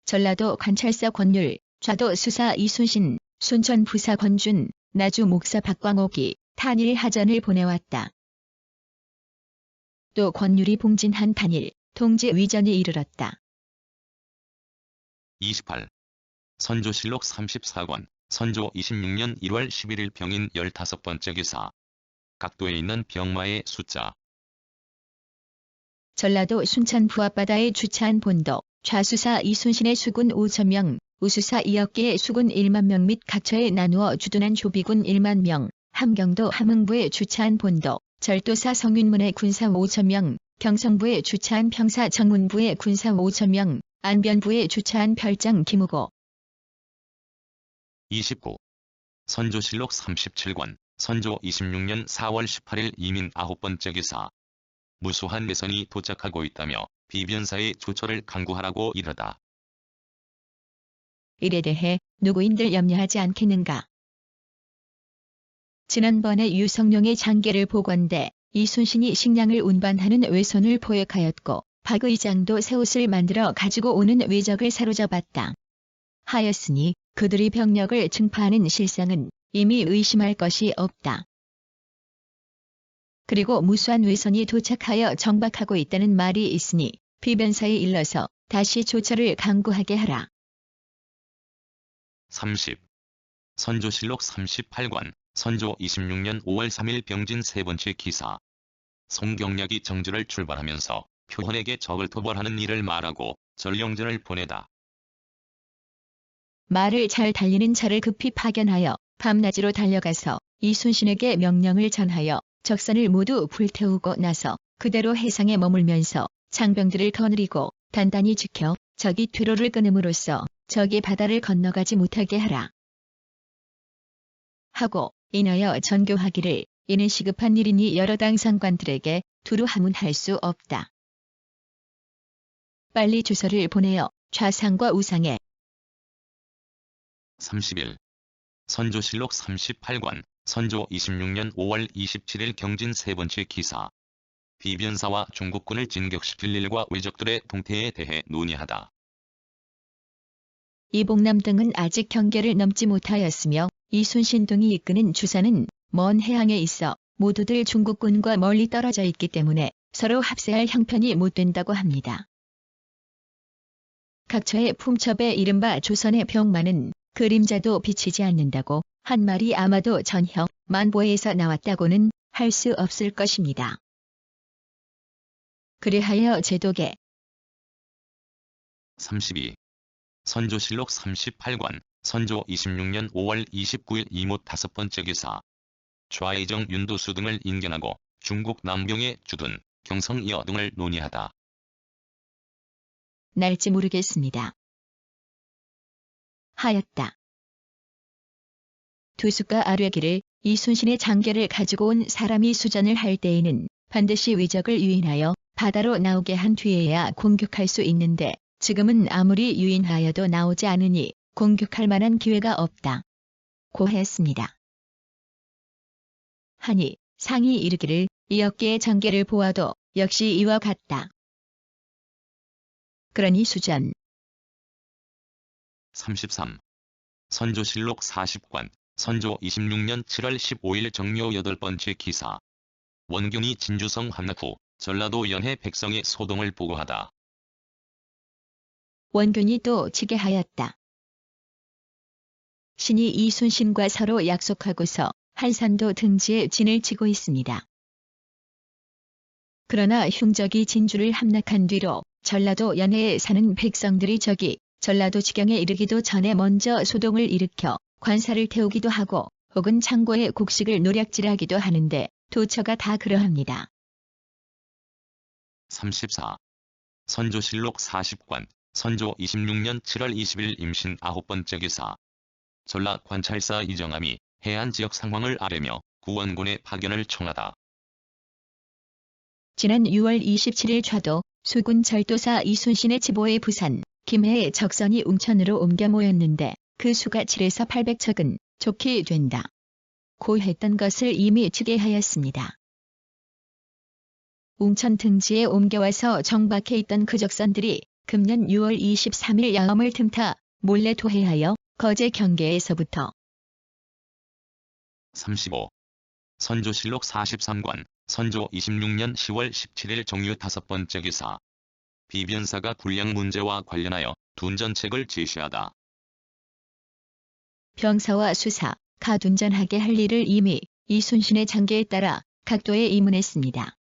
S1: 전라도 관찰사 권율, 좌도 수사 이순신, 순천 부사 권준, 나주 목사 박광옥이 탄일 하전을 보내왔다. 또 권율이 봉진한 탄일, 통지 위전이 이르렀다.
S2: 28. 선조실록 34권, 선조 26년 1월 11일 병인 15번째 기사. 각도에 있는 병마의 숫자.
S1: 전라도 순천 부앞바다에 주차한 본도, 좌수사 이순신의 수군 5,000명, 우수사 이역기의 수군 1만 명 및 각처에 나누어 주둔한 조비군 1만 명, 함경도 함흥부에 주차한 본도, 절도사 성윤문의 군사 5,000명, 경성부에 주차한 평사 정문부의 군사 5,000명, 안변부에 주차한 별장 김우고.
S2: 29. 선조실록 37권, 선조 26년 4월 18일 이민 9번째 기사. 무수한 내선이 도착하고 있다며 비변사의 조처를 강구하라고 이르다.
S1: 이에 대해 누구인들 염려하지 않겠는가. 지난번에 유성룡의 장계를 보건대 이순신이 식량을 운반하는 외선을 포획하였고 박 의장도 새 옷을 만들어 가지고 오는 외적을 사로잡았다. 하였으니 그들이 병력을 증파하는 실상은 이미 의심할 것이 없다. 그리고 무수한 외선이 도착하여 정박하고 있다는 말이 있으니 비변사에 일러서 다시 조처를 강구하게 하라.
S2: 30. 선조실록 38권, 선조 26년 5월 3일 병진 3번째 기사. 송경략이 정주를 출발하면서 표헌에게 적을 토벌하는 일을 말하고 전령전을 보내다.
S1: 말을 잘 달리는 차를 급히 파견하여 밤낮으로 달려가서 이순신에게 명령을 전하여 적선을 모두 불태우고 나서 그대로 해상에 머물면서 장병들을 거느리고 단단히 지켜 적이 퇴로를 끊음으로써 적이 바다를 건너가지 못하게 하라. 하고 인하여 전교하기를 이는 시급한 일이니 여러 당 상관들에게 두루 하문할 수 없다. 빨리 주서를 보내어 좌상과 우상에
S2: 30일 선조실록 38관 선조 26년 5월 27일 경진 세 번째 기사. 비변사와 중국군을 진격시킬 일과 왜적들의 동태에 대해 논의하다.
S1: 이봉남 등은 아직 경계를 넘지 못하였으며 이순신 등이 이끄는 주사는 먼 해항에 있어 모두들 중국군과 멀리 떨어져 있기 때문에 서로 합세할 형편이 못 된다고 합니다. 각처의 품첩에 이른바 조선의 병마는 그림자도 비치지 않는다고 한 말이 아마도 전형 만보에서 나왔다고는 할 수 없을 것입니다. 그리하여 제독에
S2: 32. 선조실록 38관 선조 26년 5월 29일 이못 다섯 번째 기사. 좌의정 윤도수 등을 인견하고 중국 남경의 주둔, 경성이어 등을 논의하다.
S1: 날지 모르겠습니다. 하였다. 두수가 아뢰기를 이순신의 장계를 가지고 온 사람이 수전을 할 때에는 반드시 위적을 유인하여 바다로 나오게 한 뒤에야 공격할 수 있는데 지금은 아무리 유인하여도 나오지 않으니 공격할 만한 기회가 없다. 고 했습니다. 하니 상이 이르기를 이 어깨의 장계를 보아도 역시 이와 같다. 그러니 수전
S2: 33. 선조실록 40관 선조 26년 7월 15일 정묘 8번째 기사. 원균이 진주성 함락 후 전라도 연해 백성의 소동을 보고하다.
S1: 원균이 또 지게 하였다. 신이 이순신과 서로 약속하고서 한산도 등지에 진을 치고 있습니다. 그러나 흉적이 진주를 함락한 뒤로 전라도 연해에 사는 백성들이 저기 전라도 지경에 이르기도 전에 먼저 소동을 일으켜 관사를 태우기도 하고 혹은 창고에 곡식을 노략질하기도 하는데 도처가 다 그러합니다.
S2: 34. 선조실록 40관 선조 26년 7월 20일 임신 9번째 기사. 전라 관찰사 이정함이 해안 지역 상황을 아뢰며 구원군의 파견을 청하다.
S1: 지난 6월 27일 좌도 수군 절도사 이순신의 지보에 부산, 김해의 적선이 웅천으로 옮겨 모였는데 그 수가 7에서 800척은 좋게 된다. 고 했던 것을 이미 즉계하였습니다. 웅천 등지에 옮겨와서 정박해 있던 그 적선들이 금년 6월 23일 야엄을 틈타 몰래 토해하여 거제 경계에서부터
S2: 35. 선조실록 43관 선조 26년 10월 17일 정유 5번째 기사. 비변사가 군량 문제와 관련하여 둔전책을 제시하다.
S1: 병사와 수사, 가둔전하게 할 일을 이미 이순신의 장계에 따라 각도에 이문했습니다.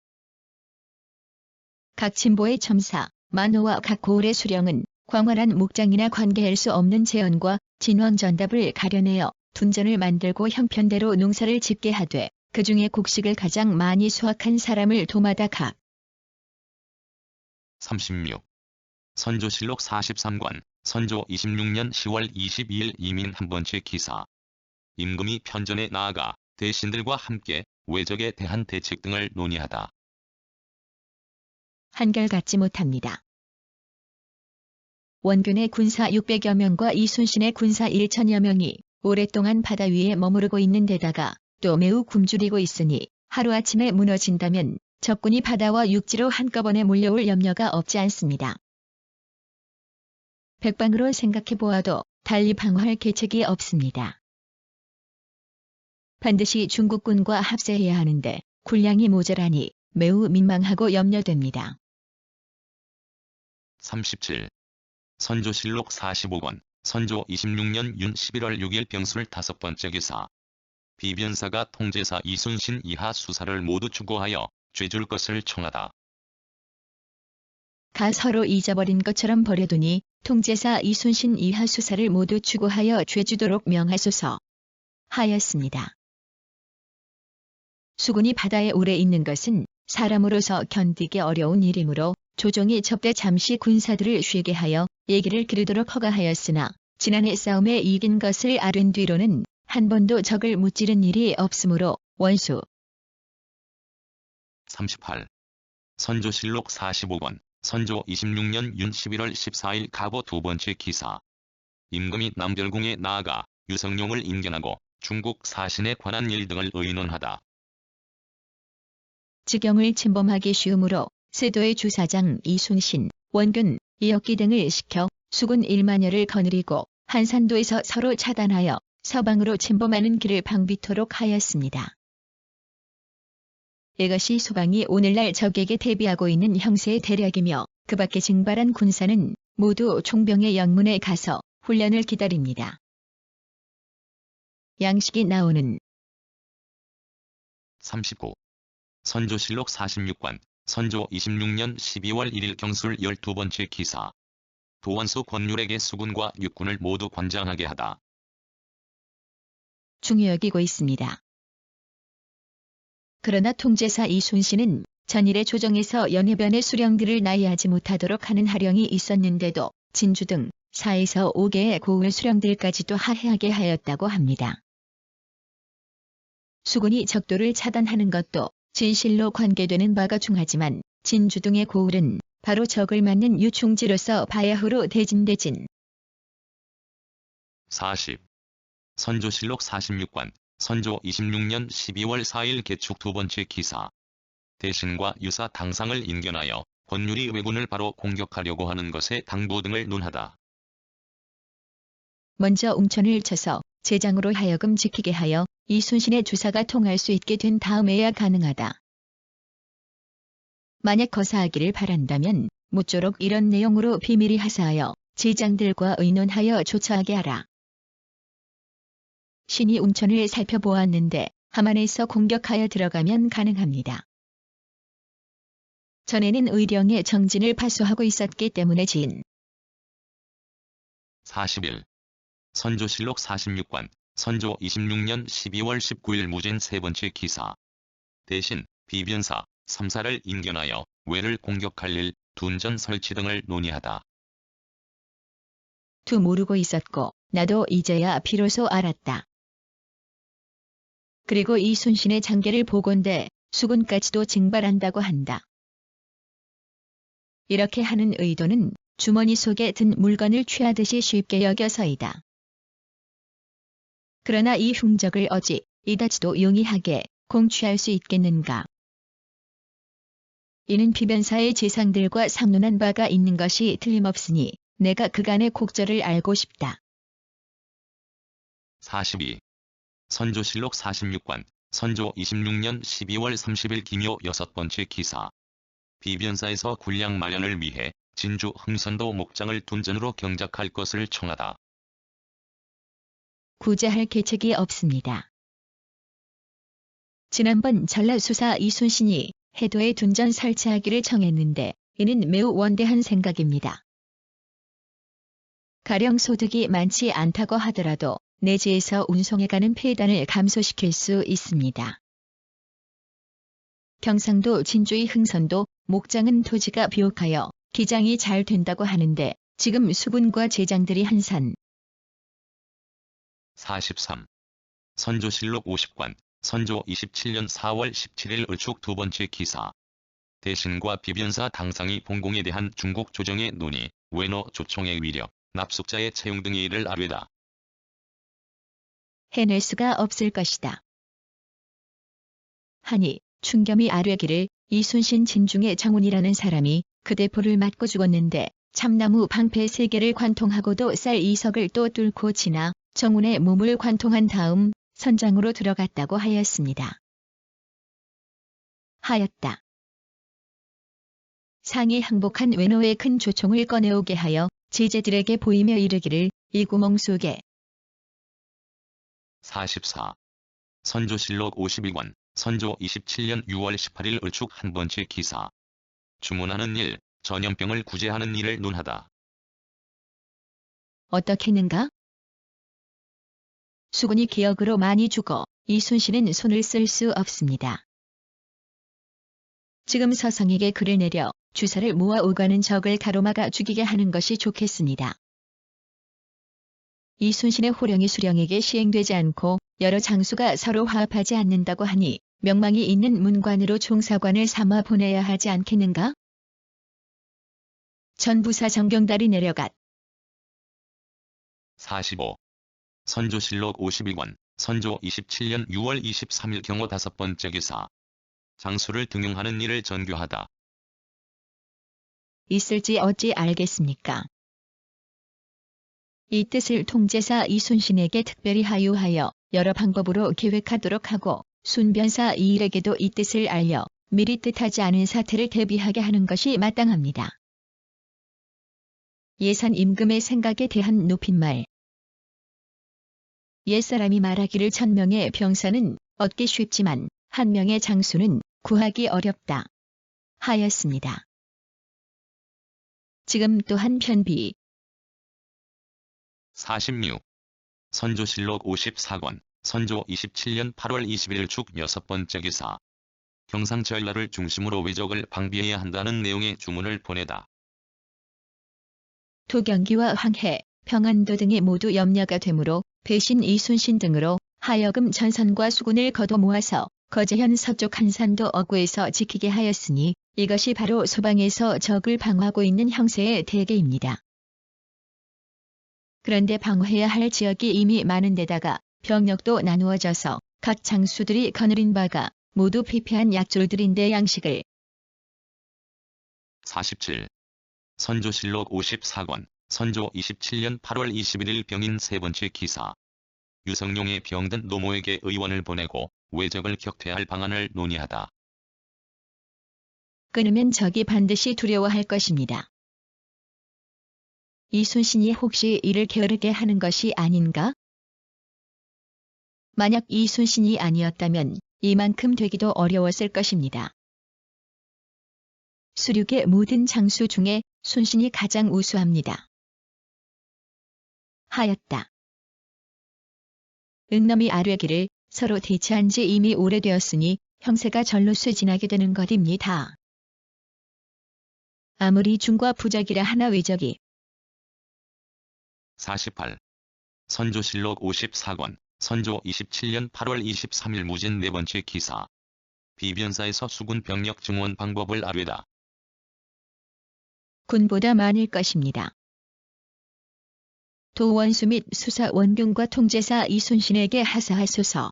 S1: 각 진보의 첨사, 만호와 각 고을의 수령은 광활한 목장이나 관계할 수 없는 재언과 진왕전답을 가려내어 둔전을 만들고 형편대로 농사를 짓게 하되 그 중에 곡식을 가장 많이 수확한 사람을 도마다 각
S2: 36. 선조실록 43관 선조 26년 10월 22일 이민 한 번째 기사. 임금이 편전에 나아가 대신들과 함께 왜적에 대한 대책 등을 논의하다.
S1: 한결같지 못합니다. 원균의 군사 600여 명과 이순신의 군사 1천여 명이 오랫동안 바다 위에 머무르고 있는 데다가 또 매우 굶주리고 있으니 하루아침에 무너진다면 적군이 바다와 육지로 한꺼번에 몰려올 염려가 없지 않습니다. 백방으로 생각해 보아도 달리 방어할 계책이 없습니다. 반드시 중국군과 합세해야 하는데 군량이 모자라니 매우 민망하고 염려됩니다.
S2: 37. 선조실록 45권 선조 26년 윤 11월 6일 병술 5번째 기사. 비변사가 통제사 이순신 이하 수사를 모두 추구하여 죄줄 것을 청하다.
S1: 가 서로 잊어버린 것처럼 버려두니 통제사 이순신 이하 수사를 모두 추구하여 죄주도록 명하소서 하였습니다. 수군이 바다에 오래 있는 것은 사람으로서 견디기 어려운 일이므로 조종이 접대 잠시 군사들을 쉬게 하여 얘기를 기르도록 허가하였으나 지난해 싸움에 이긴 것을 알은 뒤로는 한 번도 적을 무찌른 일이 없으므로 원수
S2: 38. 선조실록 45권, 선조 26년 윤 11월 14일 가보 두 번째 기사. 임금이 남별궁에 나아가 유성룡을 인견하고 중국 사신에 관한 일 등을 의논하다.
S1: 지경을 침범하기 쉬우므로 세도의 주사장 이순신, 원균, 이혁기 등을 시켜 수군 1만여를 거느리고 한산도에서 서로 차단하여 서방으로 침범하는 길을 방비토록 하였습니다. 이것이 서방이 오늘날 적에게 대비하고 있는 형세의 대략이며 그 밖에 징발한 군사는 모두 총병의 영문에 가서 훈련을 기다립니다. 양식이 나오는
S2: 39. 선조실록 46권, 선조 26년 12월 1일 경술 12번째 기사. 도원수 권율에게 수군과 육군을 모두 관장하게 하다.
S1: 중요 여기고 있습니다. 그러나 통제사 이순신은 전일의 조정에서 연해변의 수령들을 나이하지 못하도록 하는 하령이 있었는데도 진주 등 4에서 5개의 고을 수령들까지도 하해하게 하였다고 합니다. 수군이 적도를 차단하는 것도 진실로 관계되는 바가 중하지만 진주 등의 고을은 바로 적을 맞는 유충지로서 바야흐로 대진대진.
S2: 40. 선조실록 46권, 선조 26년 12월 4일 개축 두 번째 기사. 대신과 유사 당상을 인견하여 권율이 왜군을 바로 공격하려고 하는 것에 당부 등을 논하다.
S1: 먼저 웅천을 쳐서 제장으로 하여금 지키게 하여 이순신의 주사가 통할 수 있게 된 다음에야 가능하다. 만약 거사하기를 바란다면 모쪼록 이런 내용으로 비밀히 하사하여 제장들과 의논하여 조처하게 하라. 신이 웅천을 살펴보았는데 함안에서 공격하여 들어가면 가능합니다. 전에는 의령의 정진을 파수하고 있었기 때문에 진.
S2: 41. 선조실록 46권, 선조 26년 12월 19일 무진 세 번째 기사. 대신 비변사 3사를 인견하여 왜를 공격할 일, 둔전 설치 등을 논의하다.
S1: 두 모르고 있었고 나도 이제야 비로소 알았다. 그리고 이순신의 장계를 보건대 수군까지도 징발한다고 한다. 이렇게 하는 의도는 주머니 속에 든 물건을 취하듯이 쉽게 여겨서이다. 그러나 이 흉적을 어찌 이다지도 용이하게 공취할 수 있겠는가? 이는 비변사의 재상들과 상론한 바가 있는 것이 틀림없으니 내가 그간의 곡절을 알고 싶다.
S2: 42. 선조실록 46권, 선조 26년 12월 30일 기묘 여섯 번째 기사. 비변사에서 군량 마련을 위해 진주 흥선도 목장을 둔전으로 경작할 것을 청하다.
S1: 구제할 계책이 없습니다. 지난번 전라수사 이순신이 해도에 둔전 설치하기를 청했는데 이는 매우 원대한 생각입니다. 가령 소득이 많지 않다고 하더라도 내지에서 운송해가는 폐단을 감소시킬 수 있습니다. 경상도 진주의 흥선도 목장은 토지가 비옥하여 기장이 잘 된다고 하는데 지금 수군과 제장들이 한산.
S2: 43. 선조실록 50권, 선조 27년 4월 17일 을축 두 번째 기사. 대신과 비변사 당상이 봉공에 대한 중국 조정의 논의, 외노 조총의 위력, 납숙자의 채용 등의 일을 아뢰다.
S1: 해낼 수가 없을 것이다. 하니 충겸이 아뢰기를 이순신 진중의 정운이라는 사람이 그 대포를 맞고 죽었는데 참나무 방패 3개를 관통하고도 쌀 2석을 또 뚫고 지나 정운의 몸을 관통한 다음 선장으로 들어갔다고 하였습니다. 하였다. 상이 항복한 외노의 큰 조총을 꺼내오게 하여 제자들에게 보이며 이르기를 이 구멍 속에
S2: 44. 선조실록 51권, 선조 27년 6월 18일 을축 한 번째 기사. 주문하는 일, 전염병을 구제하는 일을 논하다.
S1: 어떻게는가? 수군이 기역으로 많이 죽어 이순신은 손을 쓸 수 없습니다. 지금 서성에게 글을 내려 주사를 모아 오가는 적을 가로막아 죽이게 하는 것이 좋겠습니다. 이순신의 호령이 수령에게 시행되지 않고 여러 장수가 서로 화합하지 않는다고 하니 명망이 있는 문관으로 총사관을 삼아 보내야 하지 않겠는가? 전부사 정경달이 내려갔.
S2: 45. 선조실록 51권, 선조 27년 6월 23일 경호 5번째 기사. 장수를 등용하는 일을 전교하다.
S1: 있을지 어찌 알겠습니까? 이 뜻을 통제사 이순신에게 특별히 하유하여 여러 방법으로 계획하도록 하고 순변사 이일에게도 이 뜻을 알려 미리 뜻하지 않은 사태를 대비하게 하는 것이 마땅합니다. 예산 임금의 생각에 대한 높임말. 옛사람이 말하기를 1000명의 병사는 얻기 쉽지만 1명의 장수는 구하기 어렵다 하였습니다. 지금 또한 편비.
S2: 46. 선조실록 54권, 선조 27년 8월 21일 축 6번째 기사. 경상전라를 중심으로 왜적을 방비해야 한다는 내용의 주문을 보내다.
S1: 도경기와 황해, 평안도 등이 모두 염려가 되므로 배신 이순신 등으로 하여금 전선과 수군을 거둬 모아서 거제현 서쪽 한산도 어구에서 지키게 하였으니 이것이 바로 소방에서 적을 방어하고 있는 형세의 대계입니다. 그런데 방어해야 할 지역이 이미 많은 데다가 병력도 나누어져서 각 장수들이 거느린 바가 모두 피폐한 약졸들인데 양식을.
S2: 47. 선조실록 54권, 선조 27년 8월 21일 병인 3번째 기사. 유성룡의 병든 노모에게 의원을 보내고 왜적을 격퇴할 방안을 논의하다.
S1: 끊으면 적이 반드시 두려워할 것입니다. 이순신이 혹시 이를 게으르게 하는 것이 아닌가? 만약 이순신이 아니었다면 이만큼 되기도 어려웠을 것입니다. 수륙의 모든 장수 중에 순신이 가장 우수합니다. 하였다. 응놈이 아뢰기를 서로 대치한 지 이미 오래되었으니 형세가 절로 쇠진하게 되는 것입니다. 아무리 중과 부적이라 하나 왜적이.
S2: 48. 선조실록 54권, 선조 27년 8월 23일 무진 4번째 기사. 비변사에서 수군 병력 증원 방법을 아뢰다.
S1: 군보다 많을 것입니다. 도원수 및 수사 원균과 통제사 이순신에게 하사하소서.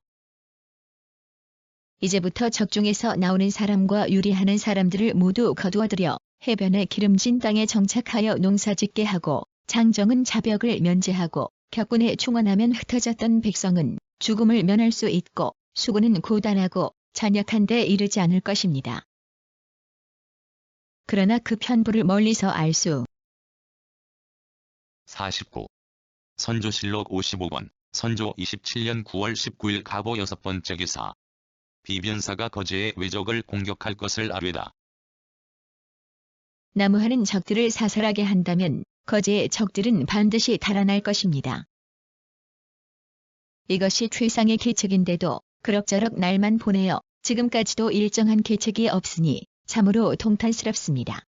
S1: 이제부터 적중에서 나오는 사람과 유리하는 사람들을 모두 거두어들여 해변의 기름진 땅에 정착하여 농사짓게 하고 장정은 자벽을 면제하고 격군에 충원하면 흩어졌던 백성은 죽음을 면할 수 있고 수군은 고단하고 잔약한 데 이르지 않을 것입니다. 그러나 그 편부를 멀리서 알 수.
S2: 49. 선조실록 55권, 선조 27년 9월 19일 가보 6번째 기사. 비변사가 거제의 왜적을 공격할 것을 아뢰다.
S1: 나무하는 적들을 사살하게 한다면 거제의 적들은 반드시 달아날 것입니다. 이것이 최상의 계책인데도 그럭저럭 날만 보내어 지금까지도 일정한 계책이 없으니 참으로 통탄스럽습니다.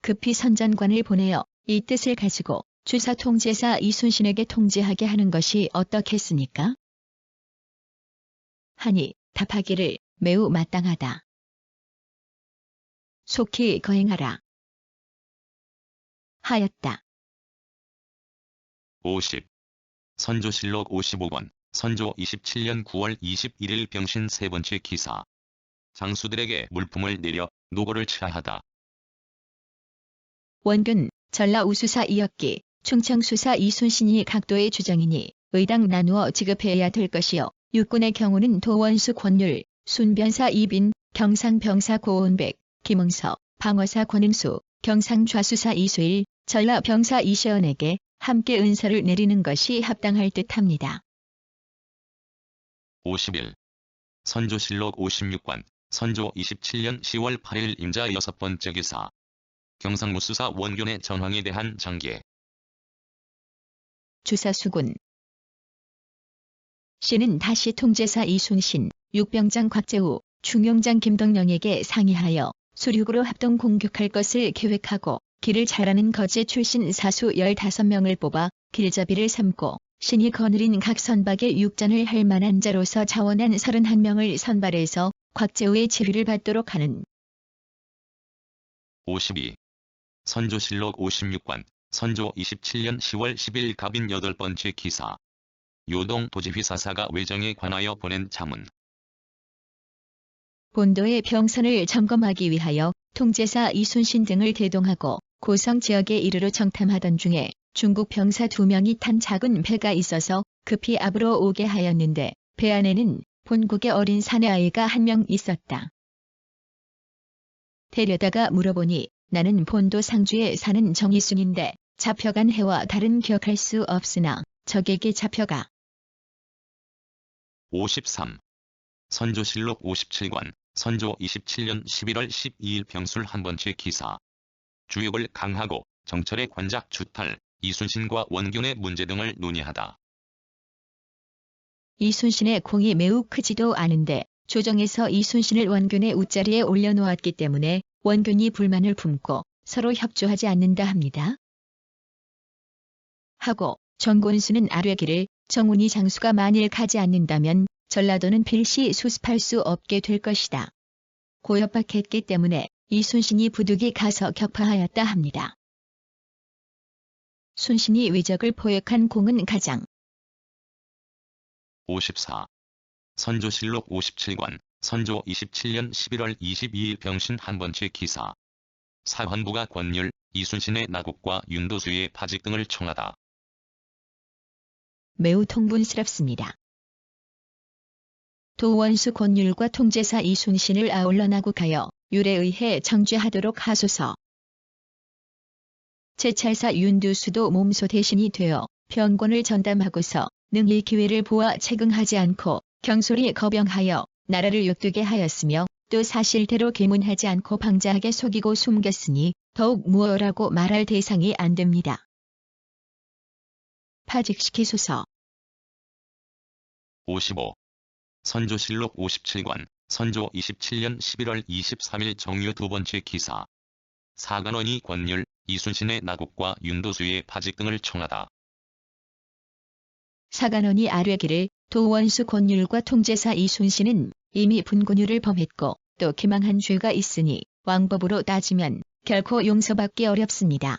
S1: 급히 선전관을 보내어 이 뜻을 가지고 주사 통제사 이순신에게 통지하게 하는 것이 어떻겠습니까? 하니 답하기를 매우 마땅하다. 속히 거행하라. 하였다.
S2: 50. 선조실록 55권, 선조 27년 9월 21일 병신 3번째 기사. 장수들에게 물품을 내려 노고를 치하하다.
S1: 원균, 전라우수사 이혁기, 충청수사 이순신이 각도의 주장이니 의당 나누어 지급해야 될 것이요. 육군의 경우는 도원수 권율, 순변사 이빈, 경상병사 고온백, 김응서, 방어사 권응수, 경상좌수사 이수일, 전라병사 이시연에게 함께 은서를 내리는 것이 합당할 듯합니다.
S2: 51. 선조실록 56권, 선조 27년 10월 8일 임자 6번째 기사. 경상무수사 원균의 전황에 대한 장계.
S1: 주사수군. 씨는 다시 통제사 이순신, 육병장 곽재우, 중용장 김덕령에게 상의하여 수륙으로 합동 공격할 것을 계획하고 길을 잘하는 거제 출신 사수 15명을 뽑아 길잡이를 삼고 신이 거느린 각 선박에 육전을 할 만한 자로서 자원한 31명을 선발해서 곽재우의 지휘를 받도록 하는.
S2: 52. 선조실록 56관 선조 27년 10월 10일 갑인 8번째 기사. 요동 도지휘사사가 외정에 관하여 보낸 자문.
S1: 본도의 병선을 점검하기 위하여 통제사 이순신 등을 대동하고 고성 지역에 이르러 정탐하던 중에 중국 병사 2명이 탄 작은 배가 있어서 급히 앞으로 오게 하였는데 배 안에는 본국의 어린 사내아이가 1명 있었다. 데려다가 물어보니 나는 본도 상주에 사는 정이순인데 잡혀간 해와 다른 기억할 수 없으나 적에게 잡혀가.
S2: 53. 선조실록 57관 선조 27년 11월 12일 병술 1번째 기사. 주역을 강하고 정철의 관작 주탈, 이순신과 원균의 문제 등을 논의하다.
S1: 이순신의 공이 매우 크지도 않은데 조정에서 이순신을 원균의 웃자리에 올려놓았기 때문에 원균이 불만을 품고 서로 협조하지 않는다 합니다. 하고 정곤수는 아뢰기를 정운이 장수가 만일 가지 않는다면 전라도는 필시 수습할 수 없게 될 것이다. 고협박했기 때문에 이순신이 부득이 가서 격파하였다 합니다. 순신이 위적을 포획한 공은 가장.
S2: 54. 선조실록 57관 선조 27년 11월 22일 병신 1번째 기사. 사헌부가 권율, 이순신의 나국과 윤도수의 파직 등을 청하다.
S1: 매우 통분스럽습니다. 도원수 권율과 통제사 이순신을 아울러 나국하여 율에 의해 정죄하도록 하소서. 제찰사 윤두수도 몸소 대신이 되어 병권을 전담하고서 능히 기회를 보아 책응하지 않고 경솔히 거병하여 나라를 욕되게 하였으며 또 사실대로 계문하지 않고 방자하게 속이고 숨겼으니 더욱 무엇라고 말할 대상이 안 됩니다. 파직시키소서.
S2: 55. 선조실록 57관 선조 27년 11월 23일 정유 2번째 기사. 사간원이 권율, 이순신의 나국과 윤도수의 파직 등을 청하다.
S1: 사간원이 아뢰기를 도원수 권율과 통제사 이순신은 이미 분곤율을 범했고 또 기망한 죄가 있으니 왕법으로 따지면 결코 용서받기 어렵습니다.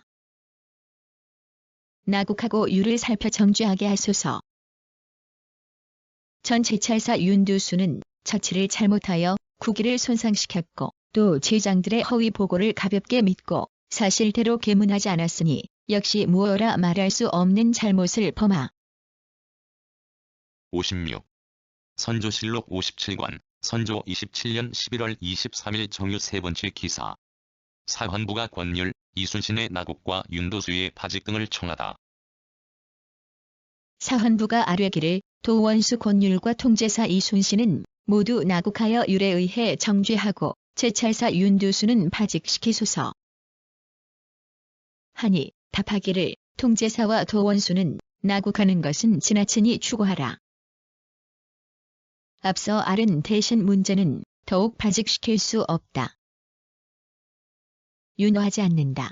S1: 나국하고 율을 살펴 정죄하게 하소서. 전 제찰사 윤두수는 처치를 잘못하여 국위를 손상시켰고 또 제장들의 허위 보고를 가볍게 믿고 사실대로 계문하지 않았으니 역시 무엇라 말할 수 없는 잘못을 범하.
S2: 56. 선조실록 57관 선조 27년 11월 23일 정유 3번째 기사. 사헌부가 권율, 이순신의 나국과 윤도수의 파직 등을 청하다.
S1: 사헌부가 아뢰기를 도원수 권율과 통제사 이순신은 모두 나국하여 율에 의해 정죄하고 제찰사 윤두수는 파직시키소서. 하니 답하기를 통제사와 도원수는 나국하는 것은 지나치니 추구하라. 앞서 아른 대신 문제는 더욱 파직시킬 수 없다. 윤호하지 않는다.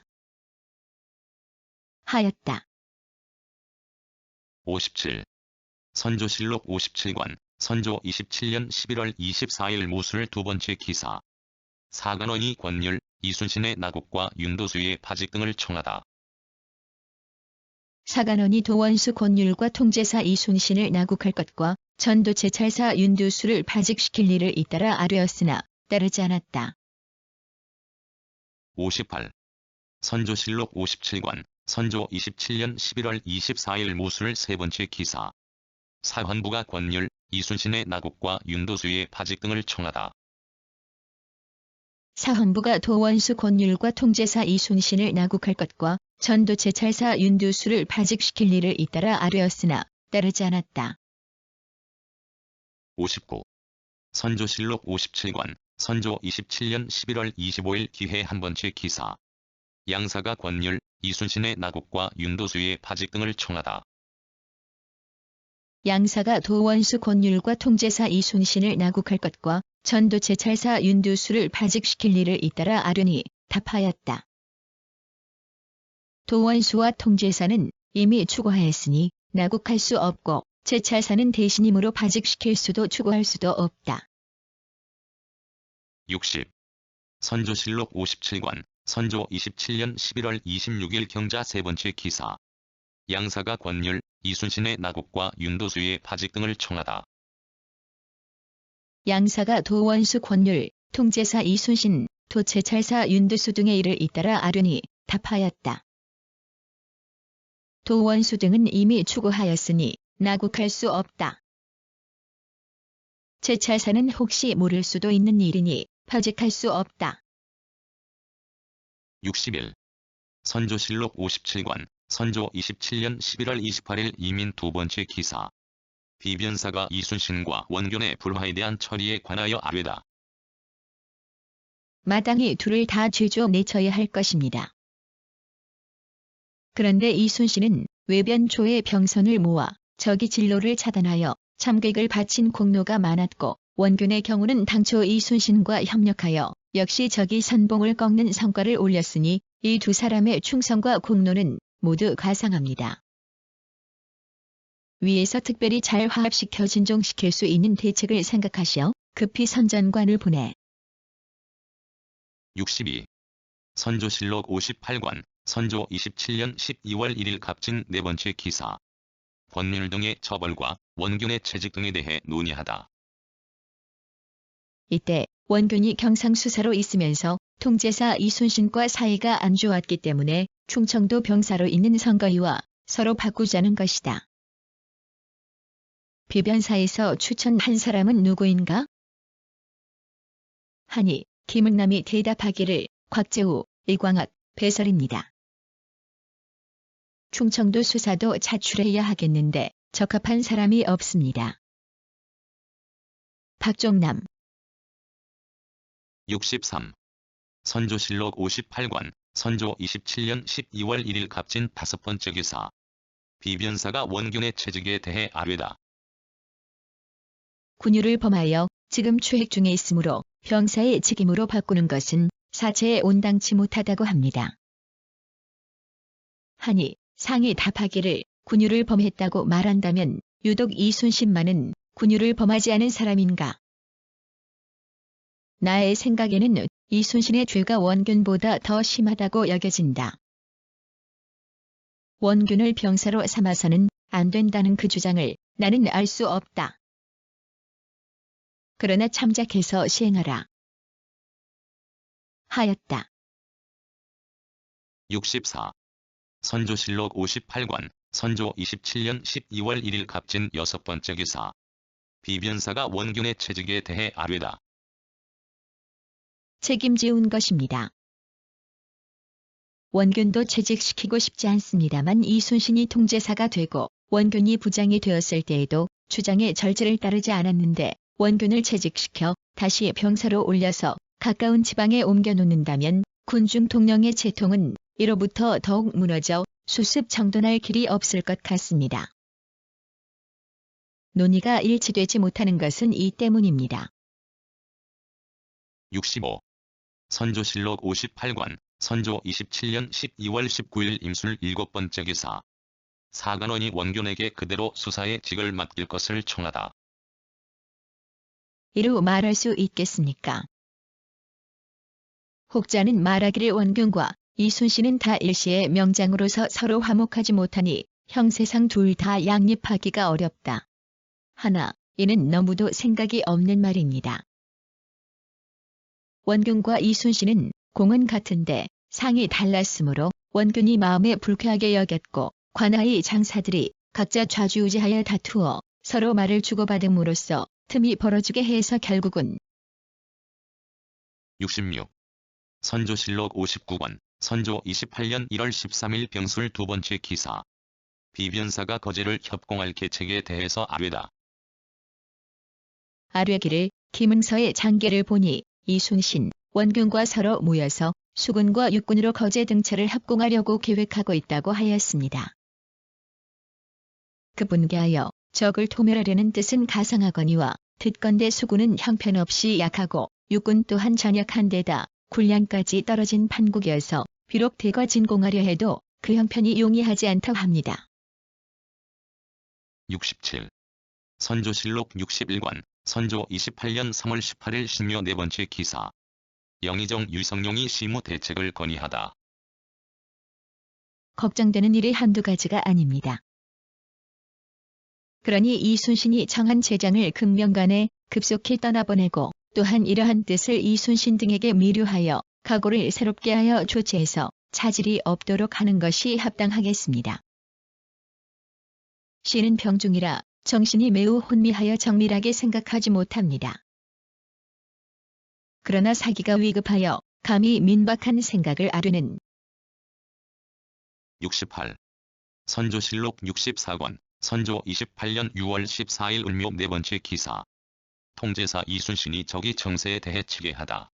S1: 하였다.
S2: 57. 선조실록 57관 선조 27년 11월 24일 무술 2번째 기사. 사간원이 권율, 이순신의 나국과 윤도수의 파직 등을 청하다.
S1: 사간원이 도원수 권율과 통제사 이순신을 나국할 것과 전도 제찰사 윤두수를 파직시킬 일을 잇따라 아뢰었으나 따르지 않았다.
S2: 58. 선조실록 57관 선조 27년 11월 24일 무술 3번째 기사. 사헌부가 권율, 이순신의 나국과 윤도수의 파직 등을 청하다.
S1: 사헌부가 도원수 권율과 통제사 이순신을 나국할 것과 전도 제찰사 윤두수를 파직시킬 일을 잇따라 아뢰었으나 따르지 않았다.
S2: 59. 선조실록 57관 선조 27년 11월 25일 기회 1번째 기사. 양사가 권율, 이순신의 나국과 윤도수의 파직 등을 청하다.
S1: 양사가 도원수 권율과 통제사 이순신을 나국할 것과 전도제찰사 윤두수를 파직시킬 일을 잇따라 아련히 답하였다. 도원수와 통제사는 이미 추구하였으니 나국할 수 없고 제찰사는 대신임으로 파직시킬 수도 추구할 수도 없다.
S2: 60. 선조실록 57권, 선조 27년 11월 26일 경자 세 번째 기사. 양사가 권율, 이순신의 나국과 윤도수의 파직 등을 청하다.
S1: 양사가 도원수 권율, 통제사 이순신, 도제찰사 윤두수 등의 일을 잇따라 아련히 답하였다. 도원수 등은 이미 추구하였으니 나국할 수 없다. 제찰사는 혹시 모를 수도 있는 일이니 파직할 수 없다.
S2: 61. 선조실록 57권, 선조 27년 11월 28일 이민 두 번째 기사. 비변사가 이순신과 원균의 불화에 대한 처리에 관하여 아뢰다.
S1: 마땅히 둘을 다 죄조 내쳐야 할 것입니다. 그런데 이순신은 외변초의 병선을 모아 적이 진로를 차단하여 참객을 바친 공로가 많았고 원균의 경우는 당초 이순신과 협력하여 역시 적이 선봉을 꺾는 성과를 올렸으니 이 두 사람의 충성과 공로는 모두 가상합니다. 위에서 특별히 잘 화합시켜 진종시킬 수 있는 대책을 생각하시어 급히 선전관을 보내.
S2: 62. 선조실록 58권, 선조 27년 12월 1일 갑진 네 번째 기사. 권율 등의 처벌과 원균의 채직 등에 대해 논의하다.
S1: 이때 원균이 경상수사로 있으면서 통제사 이순신과 사이가 안 좋았기 때문에 충청도 병사로 있는 선거위와 서로 바꾸자는 것이다. 비변사에서 추천한 사람은 누구인가? 하니 김응남이 대답하기를 곽재우, 이광학, 배설입니다. 충청도 수사도 자출해야 하겠는데 적합한 사람이 없습니다. 박종남.
S2: 63. 선조실록 58권, 선조 27년 12월 1일 갑진 다섯 번째 기사. 비변사가 원균의 채직에 대해 아뢰다.
S1: 군유를 범하여 지금 추획 중에 있으므로 병사의 직임으로 바꾸는 것은 사체에 온당치 못하다고 합니다. 하니 상이 답하기를 군유를 범했다고 말한다면 유독 이순신만은 군유를 범하지 않은 사람인가? 나의 생각에는 이순신의 죄가 원균보다 더 심하다고 여겨진다. 원균을 병사로 삼아서는 안 된다는 그 주장을 나는 알 수 없다. 그러나 참작해서 시행하라. 하였다.
S2: 64. 선조실록 58권, 선조 27년 12월 1일 갑진 여섯 번째 기사. 비변사가 원균의 채직에 대해 아뢰다.
S1: 책임지운 것입니다. 원균도 채직시키고 싶지 않습니다만 이순신이 통제사가 되고 원균이 부장이 되었을 때에도 주장의 절제를 따르지 않았는데 원균을 채직시켜 다시 병사로 올려서 가까운 지방에 옮겨놓는다면 군중 통령의 채통은 이로부터 더욱 무너져 수습 정돈할 길이 없을 것 같습니다. 논의가 일치되지 못하는 것은 이 때문입니다.
S2: 65. 선조실록 58권, 선조 27년 12월 19일 임술 일곱 번째 기사. 사관원이 원균에게 그대로 수사의 직을 맡길 것을 청하다.
S1: 이루 말할 수 있겠습니까? 혹자는 말하기를 원균과 이순신은 다 일시의 명장으로서 서로 화목하지 못하니 형세상 둘 다 양립하기가 어렵다. 하나, 이는 너무도 생각이 없는 말입니다. 원균과 이순신은 공은 같은데 상이 달랐으므로 원균이 마음에 불쾌하게 여겼고 관하의 장사들이 각자 좌지우지하여 다투어 서로 말을 주고받음으로써 틈이 벌어지게 해서 결국은
S2: 66. 선조실록 59권, 선조 28년 1월 13일 병술 두 번째 기사. 비변사가 거제를 협공할 계책에 대해서 아뢰다.
S1: 아뢰기를 김응서의 장계를 보니 이순신, 원균과 서로 모여서 수군과 육군으로 거제 등처를 합공하려고 계획하고 있다고 하였습니다. 그분께하여 적을 토멸하려는 뜻은 가상하거니와 듣건대 수군은 형편없이 약하고 육군 또한 전역한 데다 군량까지 떨어진 판국이어서 비록 대거 진공하려 해도 그 형편이 용이하지 않다고 합니다.
S2: 67. 선조실록 61권, 선조 28년 3월 18일 신묘 네 번째 기사. 영의정 유성룡이 시무 대책을 건의하다.
S1: 걱정되는 일이 한두 가지가 아닙니다. 그러니 이순신이 청한 재장을 금명간에 급속히 떠나보내고 또한 이러한 뜻을 이순신 등에게 미루하여 각오를 새롭게 하여 조치해서 차질이 없도록 하는 것이 합당하겠습니다. 시는 병중이라 정신이 매우 혼미하여 정밀하게 생각하지 못합니다. 그러나 사기가 위급하여 감히 민박한 생각을 아뢰는
S2: 68. 선조실록 64권, 선조 28년 6월 14일 을묘 네 번째 기사. 통제사 이순신이 적이 정세에 대해 치게하다.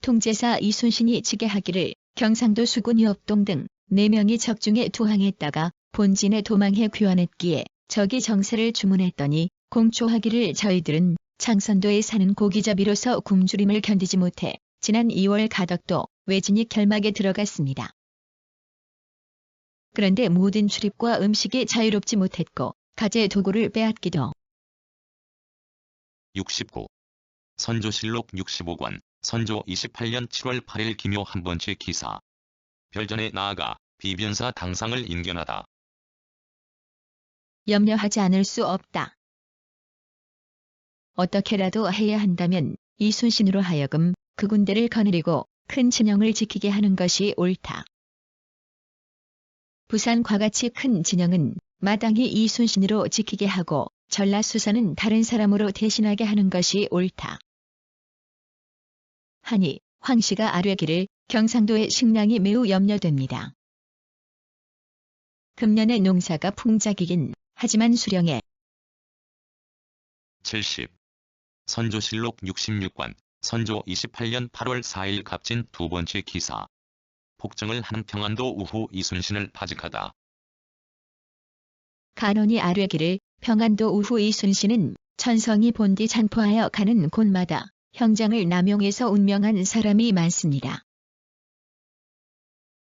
S1: 통제사 이순신이 치게하기를 경상도 수군 이업동 등 4명이 적중에 투항했다가 본진에 도망해 귀환했기에 적이 정세를 주문했더니 공초하기를 저희들은 창선도에 사는 고기잡이로서 굶주림을 견디지 못해 지난 2월 가덕도 외진이 결막에 들어갔습니다. 그런데 모든 출입과 음식이 자유롭지 못했고 가재 도구를 빼앗기도
S2: 69. 선조실록 65권, 선조 28년 7월 8일 기묘 한 번째 기사. 별전에 나아가 비변사 당상을 인견하다.
S1: 염려하지 않을 수 없다. 어떻게라도 해야 한다면 이순신으로 하여금 그 군대를 거느리고 큰 진영을 지키게 하는 것이 옳다. 부산과 같이 큰 진영은 마땅히 이순신으로 지키게 하고 전라수사는 다른 사람으로 대신하게 하는 것이 옳다. 하니 황씨가 아뢰기를 경상도의 식량이 매우 염려됩니다. 금년의 농사가 풍작이긴 하지만 수령에
S2: 70. 선조실록 66권, 선조 28년 8월 4일 갑진 두 번째 기사. 폭정을 하는 평안도 우후 이순신을 파직하다.
S1: 간원이 아뢰기를 평안도 우후 이순신은 천성이 본디 잔포하여 가는 곳마다 형장을 남용해서 운명한 사람이 많습니다.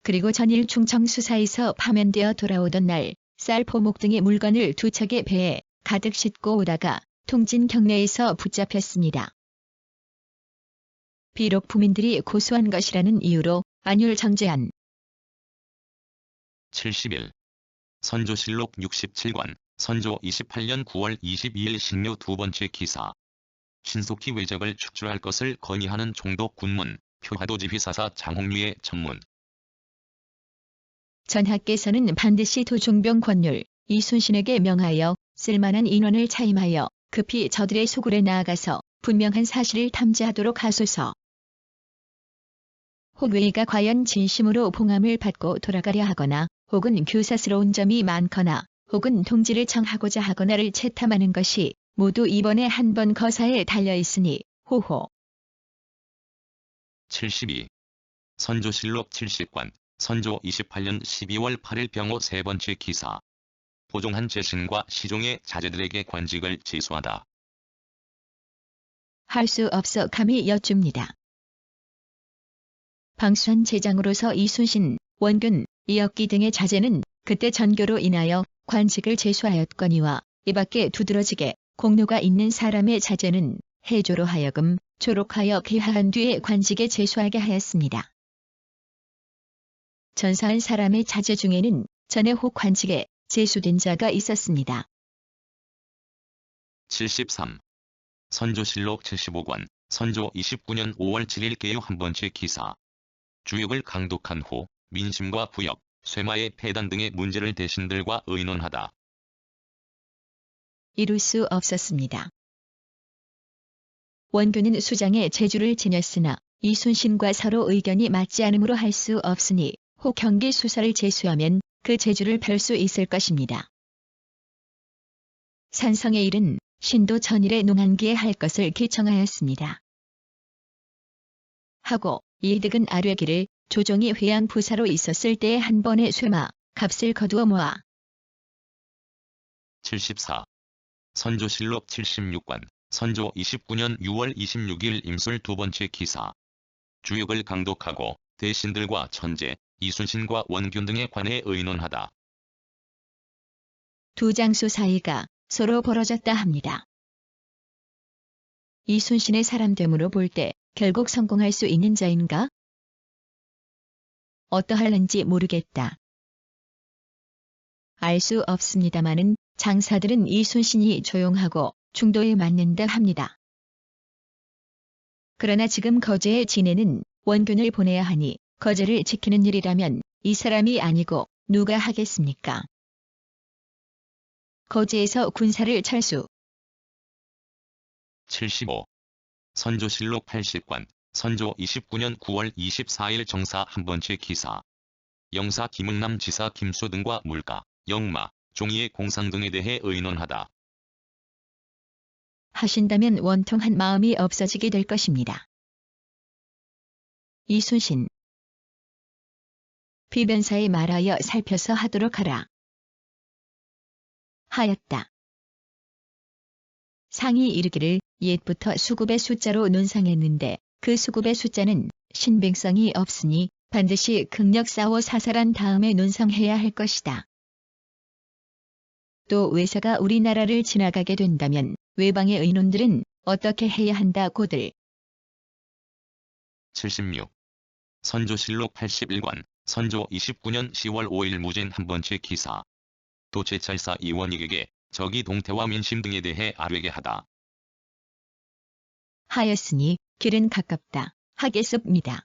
S1: 그리고 전일 충청 수사에서 파면되어 돌아오던 날 쌀 포목 등의 물건을 두 척의 배에 가득 싣고 오다가 통진 경내에서 붙잡혔습니다. 비록 부민들이 고소한 것이라는 이유로 안율 정제한
S2: 71. 선조실록 67권, 선조 28년 9월 22일 신묘 두 번째 기사. 신속히 외적을 축출할 것을 건의하는 총독 군문, 표하도 지휘사사 장홍류의 전문.
S1: 전하께서는 반드시 도종병 권율, 이순신에게 명하여 쓸만한 인원을 차임하여 급히 저들의 소굴에 나아가서 분명한 사실을 탐지하도록 하소서. 혹외가 과연 진심으로 봉함을 받고 돌아가려 하거나 혹은 교사스러운 점이 많거나 혹은 통지를 청하고자 하거나를 채탐하는 것이 모두 이번에 한 번 거사에 달려있으니 호호.
S2: 72. 선조실록 70권, 선조 28년 12월 8일 병호 세 번째 기사. 보종한 재신과 시종의 자제들에게 관직을 제수하다.
S1: 할 수 없어 감히 여쭙니다. 방수한 제장으로서 이순신, 원균, 이혁기 등의 자제는 그때 전교로 인하여 관직을 제수하였거니와 이밖에 두드러지게 공로가 있는 사람의 자제는 해조로 하여금 졸록하여 귀화한 뒤에 관직에 제수하게 하였습니다. 전사한 사람의 자제 중에는 전에 혹 관직에 제수된 자가 있었습니다.
S2: 73. 선조실록 75권, 선조 29년 5월 7일 개요 한 번째 기사. 주역을 강독한 후 민심과 부역, 쇠마의 폐단 등의 문제를 대신들과 의논하다.
S1: 이룰 수 없었습니다. 원균은 수장에 제주를 지녔으나 이순신과 서로 의견이 맞지 않으므로 할 수 없으니 혹 경기 수사를 제수하면 그 제주를 펼 수 있을 것입니다. 산성의 일은 신도 전일에 농한기에 할 것을 기청하였습니다. 하고 이득은 아뢰기를 조정이 회양 부사로 있었을 때에 한 번의 쇠마 값을 거두어 모아
S2: 74. 선조실록 76권, 선조 29년 6월 26일 임술 두 번째 기사. 주역을 강독하고 대신들과 천재, 이순신과 원균 등에 관해 의논하다.
S1: 두 장수 사이가 서로 벌어졌다 합니다. 이순신의 사람됨으로 볼 때 결국 성공할 수 있는 자인가? 어떠할는지 모르겠다. 알 수 없습니다마는 장사들은 이순신이 조용하고 중도에 맞는다 합니다. 그러나 지금 거제에 지내는 원균을 보내야 하니 거제를 지키는 일이라면 이 사람이 아니고 누가 하겠습니까? 거제에서 군사를 철수.
S2: 75. 선조실록 80권, 선조 29년 9월 24일 정사 한 번째 기사. 영사 김응남 지사 김수 등과 물가, 영마, 종이의 공상 등에 대해 의논하다.
S1: 하신다면 원통한 마음이 없어지게 될 것입니다. 이순신. 비변사에 말하여 살펴서 하도록 하라. 하였다. 상이 이르기를 옛부터 수급의 숫자로 논상했는데 그 수급의 숫자는 신빙성이 없으니 반드시 극력 싸워 사살한 다음에 논상해야 할 것이다. 또 외사가 우리나라를 지나가게 된다면 외방의 의논들은 어떻게 해야 한다고들.
S2: 76. 선조실록 81권, 선조 29년 10월 5일 무진 한 번째 기사. 도제찰사 이원익에게 적이 동태와 민심 등에 대해 아뢰게 하다.
S1: 하였으니 길은 가깝다 하겠습니다.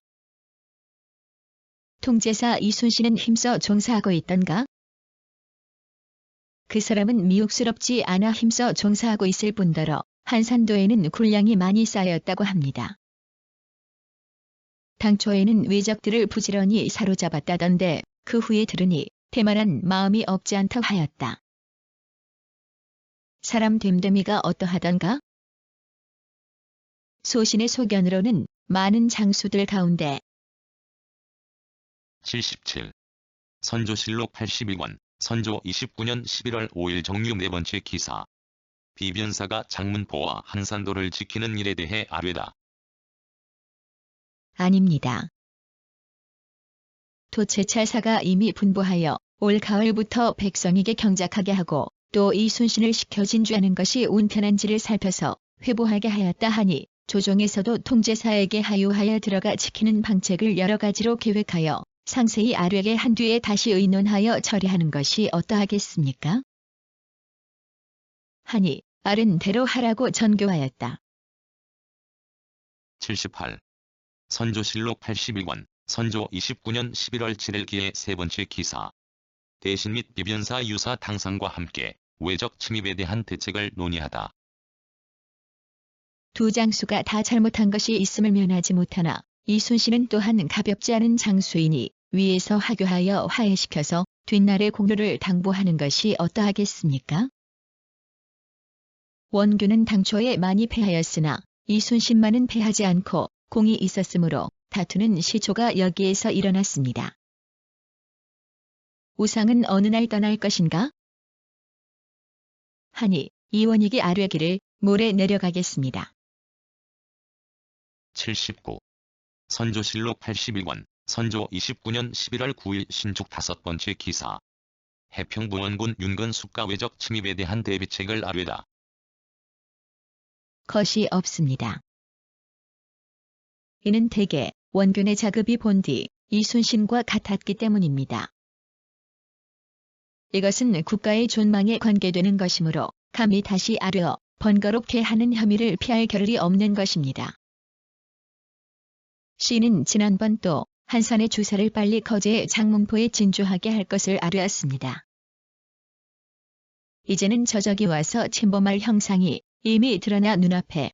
S1: 통제사 이순신은 힘써 종사하고 있던가? 그 사람은 미혹스럽지 않아 힘써 종사하고 있을 뿐더러 한산도에는 군량이 많이 쌓였다고 합니다. 당초에는 외적들을 부지런히 사로잡았다던데 그 후에 들으니 태만한 마음이 없지 않다 하였다. 사람 됨됨이가 어떠하던가? 소신의 소견으로는 많은 장수들 가운데
S2: 77. 선조실록 82권, 선조 29년 11월 5일 정유 네 번째 기사. 비변사가 장문포와 한산도를 지키는 일에 대해 아뢰다.
S1: 아닙니다. 도채찰사가 이미 분부하여 올 가을부터 백성에게 경작하게 하고 또 이순신을 시켜 진주하는 것이 운편한지를 살펴서 회보하게 하였다 하니 조정에서도 통제사에게 하유하여 들어가 지키는 방책을 여러 가지로 계획하여 상세히 아뢰게 한 뒤에 다시 의논하여 처리하는 것이 어떠하겠습니까? 하니 아른 대로 하라고 전교하였다.
S2: 78. 선조실록 81권, 선조 29년 11월 7일 기의 세 번째 기사. 대신 및 비변사 유사 당상과 함께 외적 침입에 대한 대책을 논의하다.
S1: 두 장수가 다 잘못한 것이 있음을 면하지 못하나 이순신은 또한 가볍지 않은 장수이니 위에서 하교하여 화해시켜서 뒷날의 공로를 당부하는 것이 어떠하겠습니까? 원균은 당초에 많이 패하였으나 이순신만은 패하지 않고 공이 있었으므로 다투는 시초가 여기에서 일어났습니다. 우상은 어느 날 떠날 것인가? 하니 이원익이 아뢰기를 모레 내려가겠습니다.
S2: 79. 선조실록 81권, 선조 29년 11월 9일 신축 다섯 번째 기사. 해평부원군 윤건숙과 외적 침입에 대한 대비책을 아뢰다. 것이
S1: 없습니다. 이는 대개 원균의 자급이 본디 이순신과 같았기 때문입니다. 이것은 국가의 존망에 관계되는 것이므로 감히 다시 아뢰어 번거롭게 하는 혐의를 피할 겨를이 없는 것입니다. 시는 지난번 또 한산의 주사를 빨리 거제의 장문포에 진주하게 할 것을 아뢰었습니다. 이제는 저적이 와서 침범할 형상이 이미 드러나 눈앞에